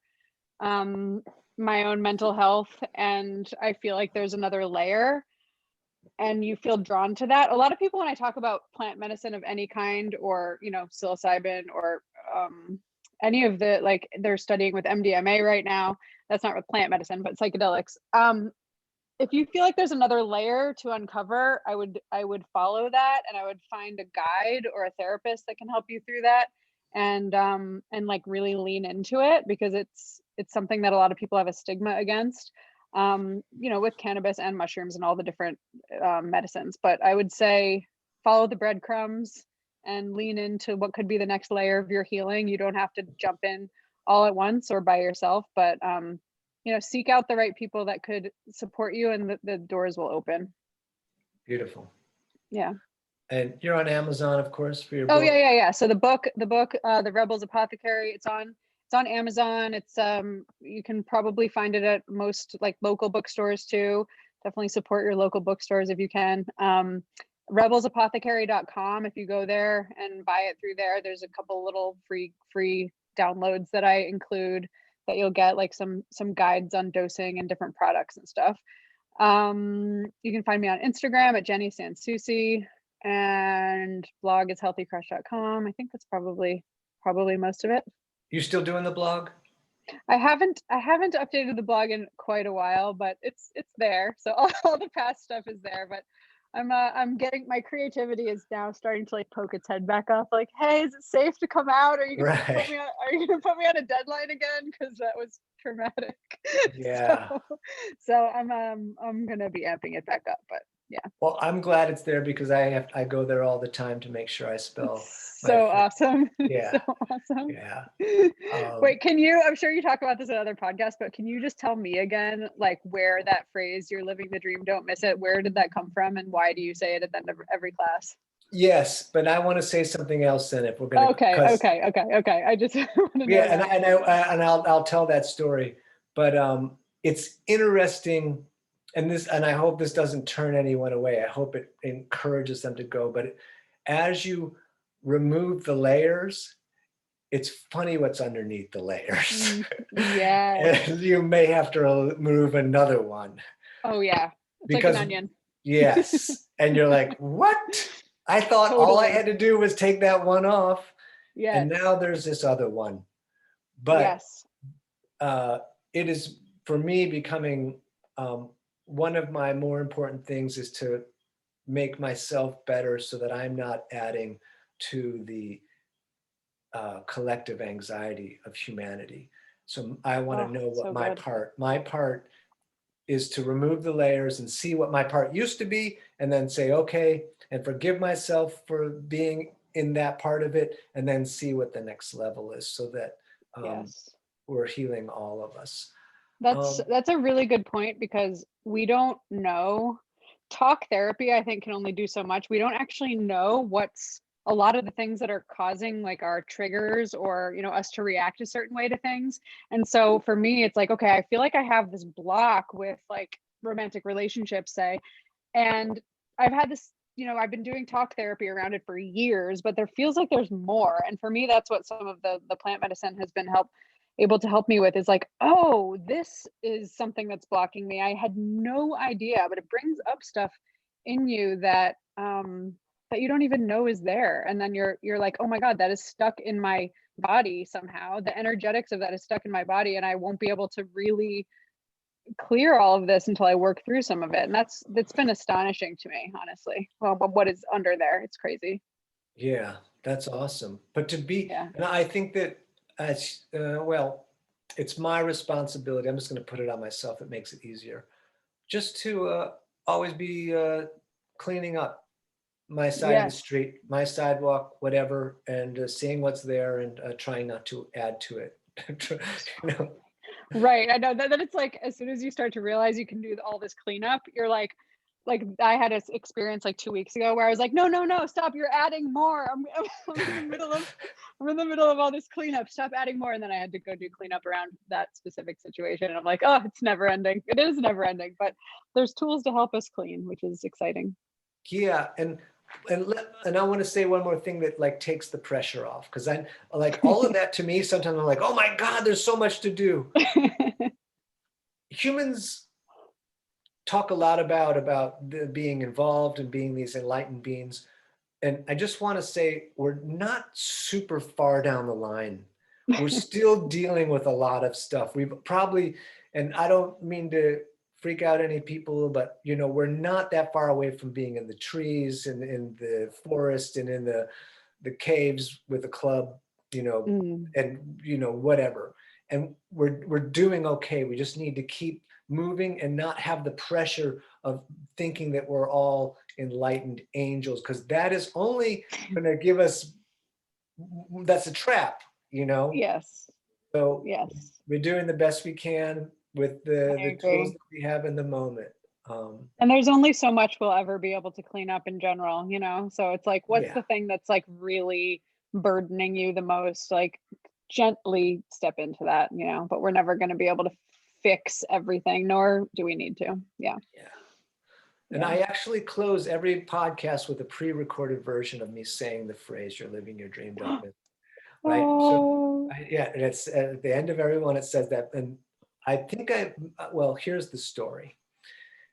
um my own mental health and I feel like there's another layer, and you feel drawn to that. A lot of people, when I talk about plant medicine of any kind, or psilocybin, or any of the, like, they're studying with MDMA right now, that's not with plant medicine but psychedelics. If you feel like there's another layer to uncover, I would follow that, and I would find a guide or a therapist that can help you through that, and like really lean into it, because it's something that a lot of people have a stigma against, with cannabis and mushrooms and all the different medicines. But I would say follow the breadcrumbs and lean into what could be the next layer of your healing. You don't have to jump in all at once or by yourself, but seek out the right people that could support you, and the doors will open. beautiful. Yeah. And you're on Amazon, of course, for your Oh yeah, book. yeah, yeah. So the book, The Rebels Apothecary, it's on Amazon. It's you can probably find it at most like local bookstores too. Definitely support your local bookstores if you can. Rebelsapothecary.com. If you go there and buy it through there, there's a couple little free downloads that I include, that you'll get like some guides on dosing and different products and stuff. You can find me on Instagram at Jenny Sansouci, and blog is healthycrush.com. I think that's probably most of it. You still doing the blog? I haven't updated the blog in quite a while, but it's there. So all the past stuff is there, but I'm getting, my creativity is now starting to like poke its head back up. Like, hey, is it safe to come out? Are you gonna Right. put me on a deadline again? Because that was traumatic. Yeah. so so I'm gonna be amping it back up, but yeah. Well, I'm glad it's there because I go there all the time to make sure I spell It's my so awesome. It's so yeah, awesome. yeah. Wait, I'm sure you talk about this in other podcasts, but can you just tell me again, like, where that phrase, "you're living the dream, don't miss it," where did that come from, and why do you say it at the end of every class? Yes, but I want to say something else then if we're gonna, Okay, because okay, okay, okay. I just want to yeah, know that. and I'll tell that story, but it's interesting, and I hope this doesn't turn anyone away. I hope it encourages them to go. But as you remove the layers, it's funny what's underneath the layers, Yes. and you may have to remove another one Oh yeah. It's like an because onion. yes, and you're like, what? I thought all I Totally. had to do was take that one off, and Yes. now there's this other one. But Yes. uh, it is for me becoming one of my more important things is to make myself better so that I'm not adding to the collective anxiety of humanity. So I want to Oh, know what so good. my part is to remove the layers and see what my part used to be, and then say, okay, and forgive myself for being in that part of it, and then see what the next level is, so that Yes. we're healing all of us. That's a really good point because we don't know. Talk therapy, I think, can only do so much. We don't actually know what's a lot of the things that are causing like our triggers or, you know, us to react a certain way to things. And so for me, it's like, okay, I feel like I have this block with like romantic relationships, say, and I've had this, you know, I've been doing talk therapy around it for years, but there feels like there's more. And for me, that's what some of the plant medicine has been able to help me with, is like, oh, this is something that's blocking me. I had no idea, but it brings up stuff in you that that you don't even know is there. And then you're like, oh my God, that is stuck in my body somehow. The energetics of that is stuck in my body, and I won't be able to really clear all of this until I work through some of it. And that's been astonishing to me, honestly. Well, but what is under there? It's crazy. Yeah, that's awesome. But to be, Yeah. and I think that as well, it's my responsibility. I'm just going to put it on myself. It makes it easier. Just to always be cleaning up my side of the Yes. street, my sidewalk, whatever, and seeing what's there, and trying not to add to it. You know? Right. I know that it's like as soon as you start to realize you can do all this cleanup, you're like I had this experience like 2 weeks ago where I was like, no, no, no, stop! You're adding more. I'm in the middle of all this cleanup. Stop adding more. And then I had to go do cleanup around that specific situation. And I'm like, oh, it's never ending. It is never ending. But there's tools to help us clean, which is exciting. Yeah, and I want to say one more thing that like takes the pressure off, because I like all of that. To me, sometimes I'm like, oh my God, there's so much to do. Humans talk a lot about being involved and being these enlightened beings, and I just want to say we're not super far down the line. We're still dealing with a lot of stuff. We've probably, and I don't mean to freak out any people, but you know, we're not that far away from being in the trees and in the forest and in the caves with a club, you know, Mm, and you know, whatever. And we're doing okay. We just need to keep moving and not have the pressure of thinking that we're all enlightened angels, because that is only going to give us, that's a trap, you know. yes. So Yes. we're doing the best we can with I the tools agree. that we have in the moment. And there's only so much we'll ever be able to clean up in general, you know? So it's like, what's Yeah, the thing that's like really burdening you the most? Like, gently step into that, you know? But we're never going to be able to fix everything, nor do we need to. Yeah. yeah. And Yeah. I actually close every podcast with a pre-recorded version of me saying the phrase, "You're living your dream, don't miss." Right? So, Oh, yeah, and it's at the end of everyone, it says that. And I think well, here's the story.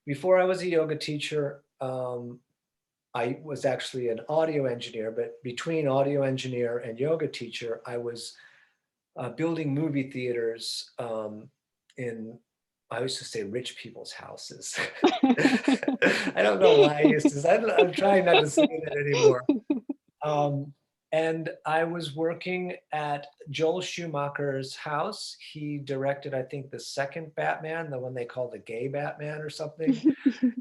Before I was a yoga teacher, I was actually an audio engineer, but between audio engineer and yoga teacher, I was building movie theaters in, I used to say rich people's houses. I don't know why I used to. I'm trying not to say that anymore. Um, and I was working at Joel Schumacher's house. He directed, I think, the second Batman, the one they call the gay Batman or something.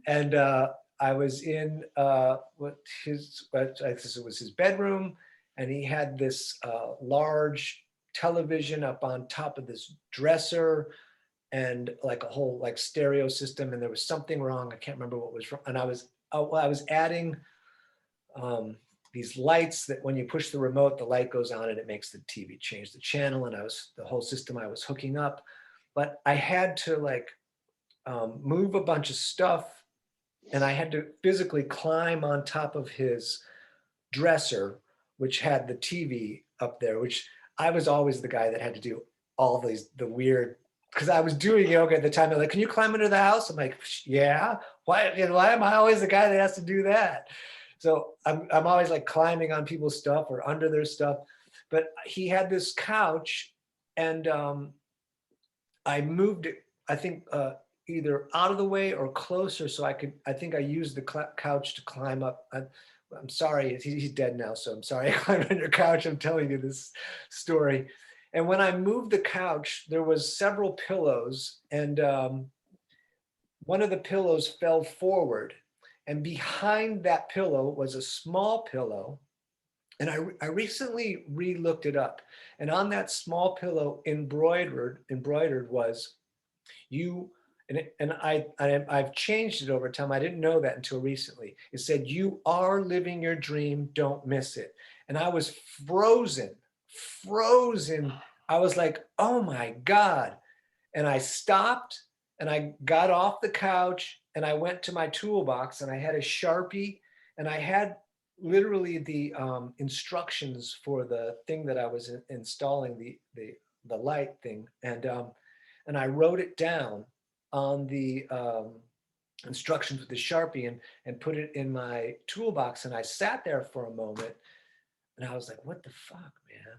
And I was in I guess it was his bedroom, and he had this large television up on top of this dresser, and like a whole like stereo system. And there was something wrong. I can't remember what was wrong. And I was adding um, these lights that when you push the remote, the light goes on and it makes the TV change the channel. And the whole system I was hooking up, but I had to like move a bunch of stuff, and I had to physically climb on top of his dresser, which had the TV up there, which I was always the guy that had to do all the weird, because I was doing yoga at the time. They're like, can you climb into the house? I'm like, yeah. Why, why am I always the guy that has to do that? So I'm always like climbing on people's stuff or under their stuff. But he had this couch, and I moved it, I think, either out of the way or closer, so I think I used the couch to climb up. I'm sorry, he's dead now, so I'm sorry I climbed on your couch. I'm telling you this story. And when I moved the couch, there was several pillows, and one of the pillows fell forward, and behind that pillow was a small pillow. And I recently re-looked it up, and on that small pillow embroidered was you, I've changed it over time. I didn't know that until recently. It said, "You are living your dream, don't miss it." And I was frozen. I was like, oh my God. And I stopped and I got off the couch and I went to my toolbox and I had a Sharpie and I had literally the instructions for the thing that I was installing, the light thing. And I wrote it down on the instructions with the Sharpie and put it in my toolbox. And I sat there for a moment and I was like, what the fuck, man?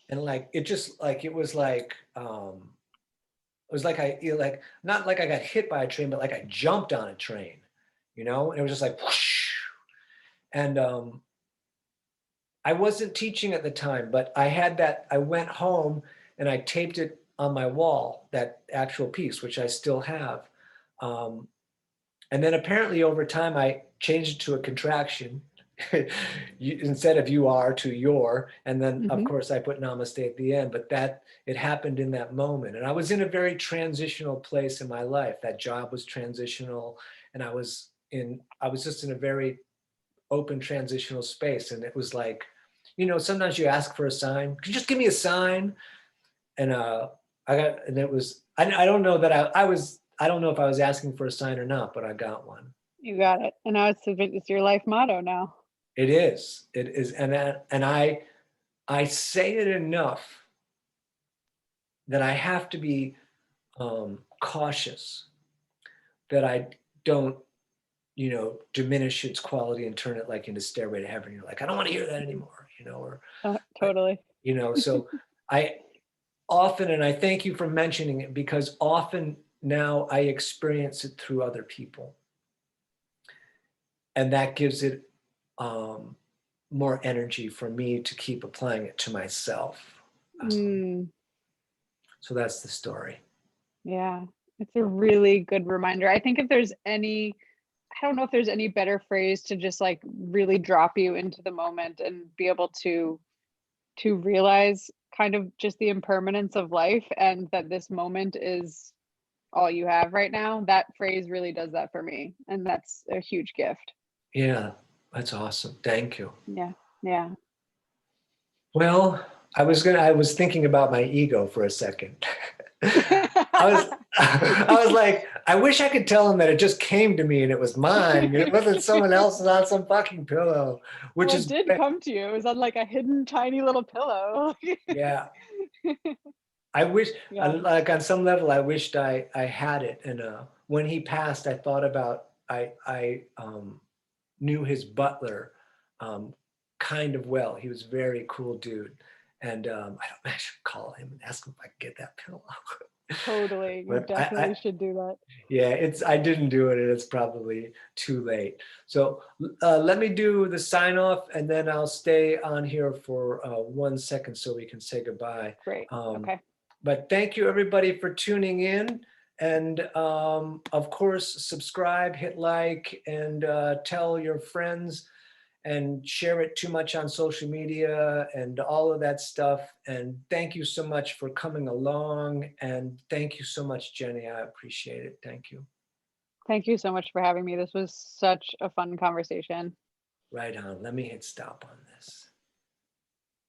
And like, it just like, it was like, it was like like not like I got hit by a train, but like I jumped on a train, you know, and it was just like whoosh. And I wasn't teaching at the time, but I had that. I went home and I taped it on my wall, that actual piece, which I still have. Um, and then apparently over time, I changed it to a contraction. Instead of "you are" to "your," and then of Hmm. course I put namaste at the end, but that it happened in that moment. And I was in a very transitional place in my life. That job was transitional, and I was just in a very open transitional space. And it was like, you know, sometimes you ask for a sign. Could you just give me a sign? And and it was, I don't know that I don't know if I was asking for a sign or not, but I got one. You got it. And now it's your life motto now. It is. It is. And I say it enough that I have to be cautious that I don't, you know, diminish its quality and turn it like into Stairway to Heaven. You're like, I don't want to hear that Mhm. anymore, you know, or, Totally. you know, so I often, and I thank you for mentioning it, because often now I experience it through other people, and that gives it um, more energy for me to keep applying it to myself. Mm, So that's the story. yeah. It's a really good reminder. I think if there's any, I don't know if there's any better phrase to just like really drop you into the moment and be able to realize kind of just the impermanence of life and that this moment is all you have right now. That phrase really does that for me. And that's a huge gift. Yeah, that's awesome. Thank you. Yeah. Yeah. Well, I was thinking about my ego for a second. I was like, I wish I could tell him that it just came to me and it was mine. It wasn't someone else's on some fucking pillow, which Well, it is, did come to you. It was on like a hidden tiny little pillow. yeah. I wish, Yeah. like on some level, I wished I had it. And when he passed, I thought about, I knew his butler um, kind of well. He was a very cool dude. And I should call him and ask him if I can get that pillow. Totally. You But I definitely should do that. yeah, I didn't do it, and it's probably too late. So let me do the sign off, and then I'll stay on here for 1 second so we can say goodbye. Great. Um, Okay. but thank you everybody for tuning in, and of course subscribe, hit like, and tell your friends and share it too much on social media and all of that stuff. And thank you so much for coming along. And thank you so much, Jenny. I appreciate it. Thank you. Thank you so much for having me. This was such a fun conversation. Right on. Let me hit stop on this.